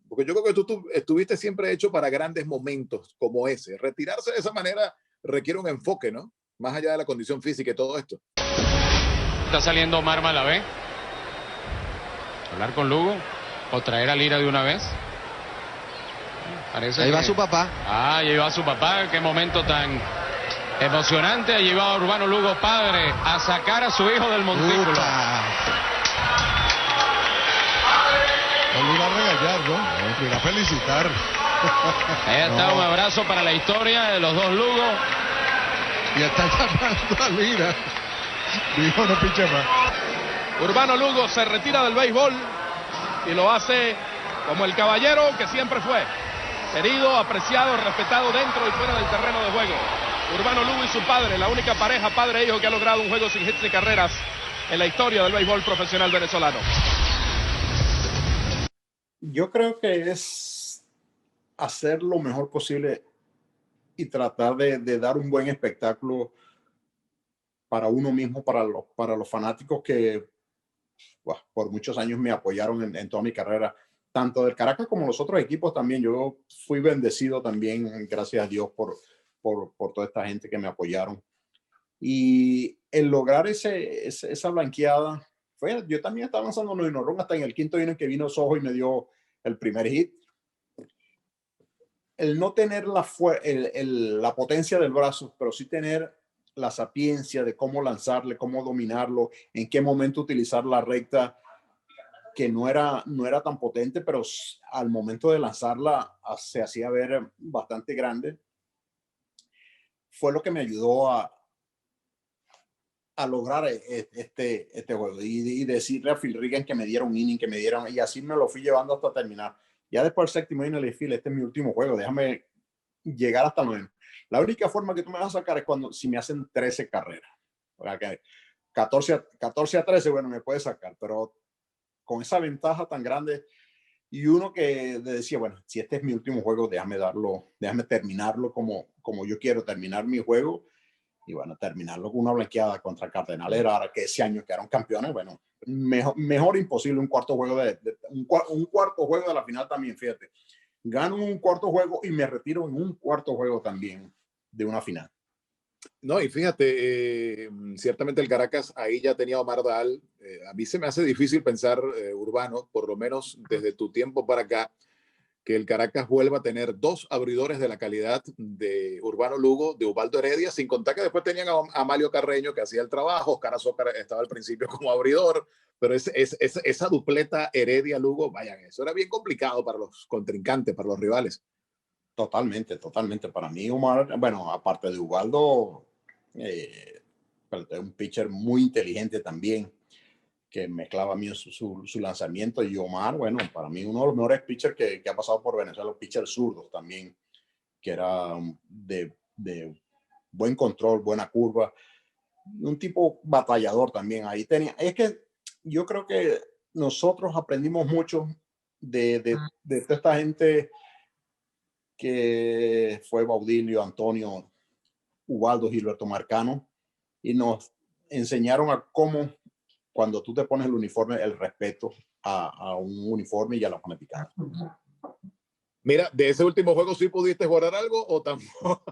porque yo creo que tú estuviste siempre hecho para grandes momentos como ese. Retirarse de esa manera requiere un enfoque, ¿no? Más allá de la condición física y todo esto. Está saliendo Omar Malavé. Hablar con Lugo o traer a Lira de una vez. Parece ahí va que... su papá. Ah, ahí va su papá. Qué momento tan emocionante. Ha llevado a Urbano Lugo padre a sacar a su hijo del montículo. No lo iba a regañar, ¿no? Lo iba a felicitar. Ahí está un abrazo para la historia de los dos Lugo. Y está llamando a Lira. Dijo, no pinche más. Urbano Lugo se retira del béisbol y lo hace como el caballero que siempre fue. Querido, apreciado, respetado dentro y fuera del terreno de juego. Urbano Lugo y su padre, la única pareja padre e hijo que ha logrado un juego sin hits ni carreras en la historia del béisbol profesional venezolano. Yo creo que es hacer lo mejor posible y tratar de dar un buen espectáculo para uno mismo, para los fanáticos que por muchos años me apoyaron en toda mi carrera, tanto del Caracas como los otros equipos también. Yo fui bendecido también, gracias a Dios, por toda esta gente que me apoyaron. Y el lograr esa blanqueada, yo también estaba lanzando un home hasta en el quinto inning que vino Sojo y me dio el primer hit. El no tener la potencia del brazo, pero sí tener la sapiencia de cómo lanzarle, cómo dominarlo, en qué momento utilizar la recta, que no era tan potente, pero al momento de lanzarla se hacía ver bastante grande. Fue lo que me ayudó a lograr este juego y decirle a Phil Regan que me diera un inning, y así me lo fui llevando hasta terminar. Ya después del séptimo inning le dije, Phil, este es mi último juego, déjame llegar hasta 9. La única forma que tú me vas a sacar es si me hacen 13 carreras. O sea, que 14 a 13, bueno, me puedes sacar, pero con esa ventaja tan grande, y uno que decía, bueno, si este es mi último juego, déjame terminarlo como yo quiero terminar mi juego, y bueno, terminarlo con una blanqueada contra Cardenales, ahora que ese año quedaron campeones, bueno, mejor imposible. Un cuarto juego un cuarto juego de la final también, fíjate. Gano un cuarto juego y me retiro en un cuarto juego también de una final. No, y fíjate, ciertamente el Caracas ahí ya tenía Omar Daal. A mí se me hace difícil pensar, Urbano, por lo menos desde tu tiempo para acá, que el Caracas vuelva a tener dos abridores de la calidad de Urbano Lugo, de Ubaldo Heredia, sin contar que después tenían a Amalio Carreño, que hacía el trabajo. Oscar Azócar estaba al principio como abridor, pero esa dupleta Heredia-Lugo, vayan, eso era bien complicado para los contrincantes, para los rivales. Totalmente. Para mí, Omar, bueno, aparte de Ubaldo, es un pitcher muy inteligente también, que mezclaba a mí su lanzamiento. Y Omar, bueno, para mí uno de los mejores pitchers que ha pasado por Venezuela, los pitchers zurdos también, que era de buen control, buena curva, un tipo batallador también. Ahí tenía, es que yo creo que nosotros aprendimos mucho de toda esta gente que fue Baudilio, Antonio, Ubaldo, Gilberto Marcano, y nos enseñaron a cómo, cuando tú te pones el uniforme, el respeto a un uniforme y a la fanaticada. Mira, de ese último juego, ¿sí pudiste guardar algo o tampoco?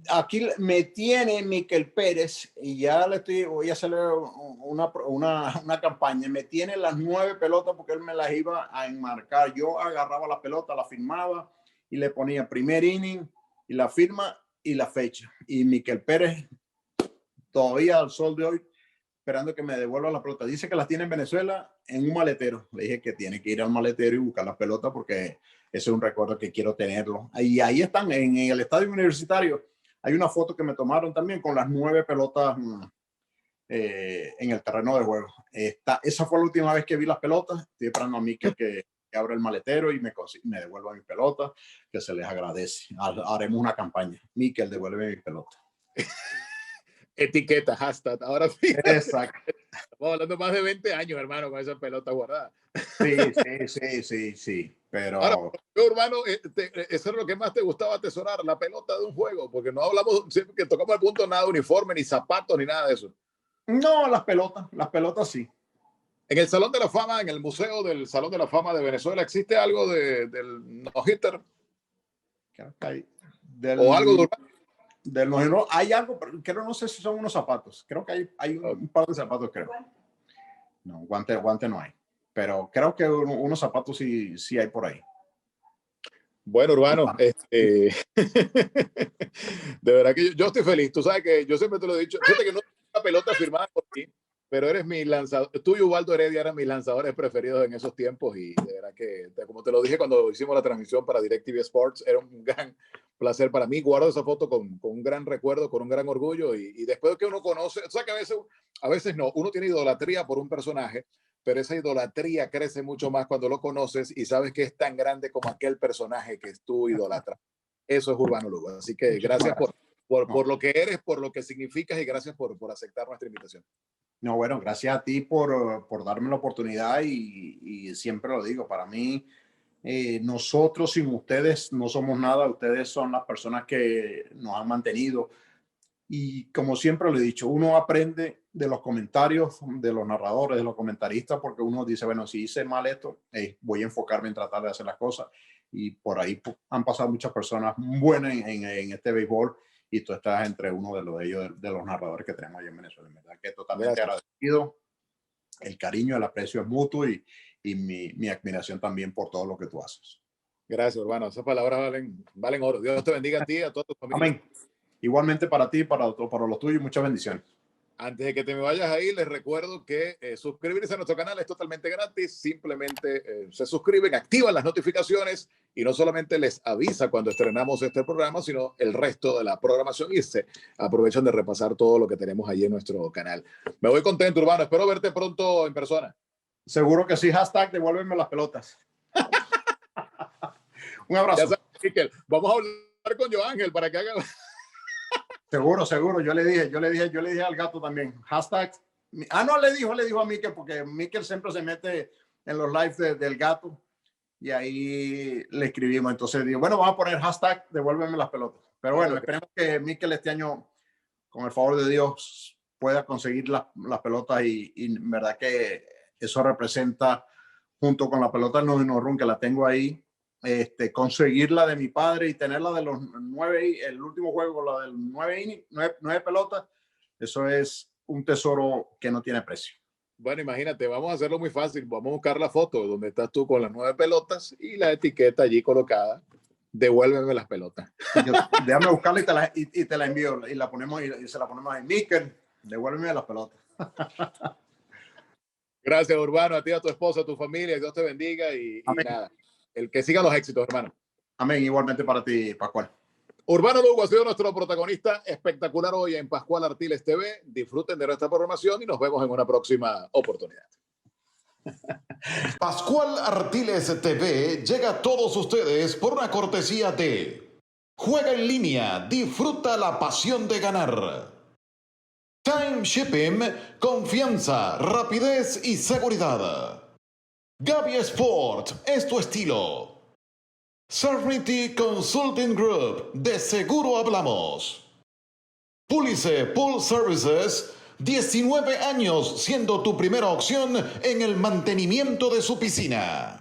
Aquí me tiene Miquel Pérez, y ya voy a hacerle una campaña. Me tiene las 9 pelotas porque él me las iba a enmarcar. Yo agarraba la pelota, la firmaba y le ponía primer inning y la firma y la fecha. Y Miquel Pérez, todavía al sol de hoy, esperando que me devuelva la pelota. Dice que las tiene en Venezuela en un maletero. Le dije que tiene que ir al maletero y buscar la pelota porque ese es un recuerdo que quiero tenerlo. Y ahí están, en el estadio universitario. Hay una foto que me tomaron también con las 9 pelotas en el terreno de juego. Esa fue la última vez que vi las pelotas. Estoy esperando a mí que abra el maletero y me devuelva mi pelota, que se les agradece. Haremos una campaña. Miquel, devuelve mi pelota. Etiqueta, hashtag. Ahora sí. Exacto. Estamos hablando más de 20 años, hermano, con esa pelota guardada. Sí. Pero ahora, Urbano, eso es lo que más te gustaba atesorar, la pelota de un juego, porque no hablamos siempre que tocamos el punto nada de uniforme, ni zapatos, ni nada de eso. No, las pelotas sí. En el Salón de la Fama, en el Museo del Salón de la Fama de Venezuela, ¿existe algo del no-hitter? ¿O algo de Urbano? Hay algo, pero creo, no sé si son unos zapatos. Creo que hay un par de zapatos, creo. No, guante no hay. Pero creo que unos zapatos sí hay por ahí. Bueno, Urbano, de verdad que yo estoy feliz. Tú sabes que yo siempre te lo he dicho. Fíjate que no tengo una pelota firmada por ti, pero eres mi lanzador. Tú y Ubaldo Heredia eran mis lanzadores preferidos en esos tiempos. Y de verdad que, como te lo dije cuando hicimos la transmisión para DirecTV Sports, era un gran placer para mí. Guardo esa foto con un gran recuerdo, con un gran orgullo. Y después de que uno conoce, o sea que a veces no, uno tiene idolatría por un personaje, pero esa idolatría crece mucho más cuando lo conoces y sabes que es tan grande como aquel personaje que tú idolatras. Eso es Urbano Lugo. Así que gracias por lo que eres, por lo que significas y gracias por aceptar nuestra invitación. No, bueno, gracias a ti por darme la oportunidad y siempre lo digo, para mí, nosotros sin ustedes no somos nada, ustedes son las personas que nos han mantenido. Y como siempre lo he dicho, uno aprende de los comentarios, de los narradores, de los comentaristas, porque uno dice, bueno, si hice mal esto, voy a enfocarme en tratar de hacer las cosas. Y por ahí han pasado muchas personas buenas en este béisbol y tú estás entre uno de ellos, de los narradores que tenemos ahí en Venezuela. En verdad que totalmente agradecido. El cariño, el aprecio es mutuo y mi admiración también por todo lo que tú haces. Gracias, hermano. Esas palabras valen oro. Dios te bendiga a ti y a toda tu familia. Amén. Igualmente para ti, para los tuyos, muchas bendiciones. Antes de que te me vayas ahí, les recuerdo que suscribirse a nuestro canal es totalmente gratis. Simplemente se suscriben, activan las notificaciones y no solamente les avisa cuando estrenamos este programa, sino el resto de la programación y se aprovechan de repasar todo lo que tenemos ahí en nuestro canal. Me voy contento, Urbano. Espero verte pronto en persona. Seguro que sí. Hashtag devuélveme las pelotas. Un abrazo. Ya sabes, Mikel, vamos a hablar con Joángel para que haga... Seguro. Yo le dije al gato también. Hashtag. No le dijo a Mikel, porque Mikel siempre se mete en los lives del gato y ahí le escribimos. Entonces digo, bueno, vamos a poner hashtag devuélveme las pelotas. Pero bueno, esperemos que Mikel este año, con el favor de Dios, pueda conseguir las pelotas y en verdad que eso representa, junto con la pelota del noveno run que la tengo ahí, conseguirla de mi padre y tenerla de los 9, el último juego, la del 9 pelotas, eso es un tesoro que no tiene precio. Bueno, imagínate, vamos a hacerlo muy fácil. Vamos a buscar la foto donde estás tú con las 9 pelotas y la etiqueta allí colocada. Devuélveme las pelotas. Déjame buscarla y te la envío y la ponemos y se la ponemos ahí. Mikel, devuélveme las pelotas. Gracias, Urbano, a ti, a tu esposa, a tu familia. Dios te bendiga y nada. El que siga los éxitos, hermano. Amén. Igualmente para ti, Pascual. Urbano Lugo ha sido nuestro protagonista espectacular hoy en Pascual Artiles TV. Disfruten de nuestra programación y nos vemos en una próxima oportunidad. Pascual Artiles TV llega a todos ustedes por una cortesía de Juega en línea, disfruta la pasión de ganar. Time Shipping, confianza, rapidez y seguridad. Gaby Sport es tu estilo. Certainty Consulting Group, de seguro hablamos. Pulice Pool Services, 19 años siendo tu primera opción en el mantenimiento de su piscina.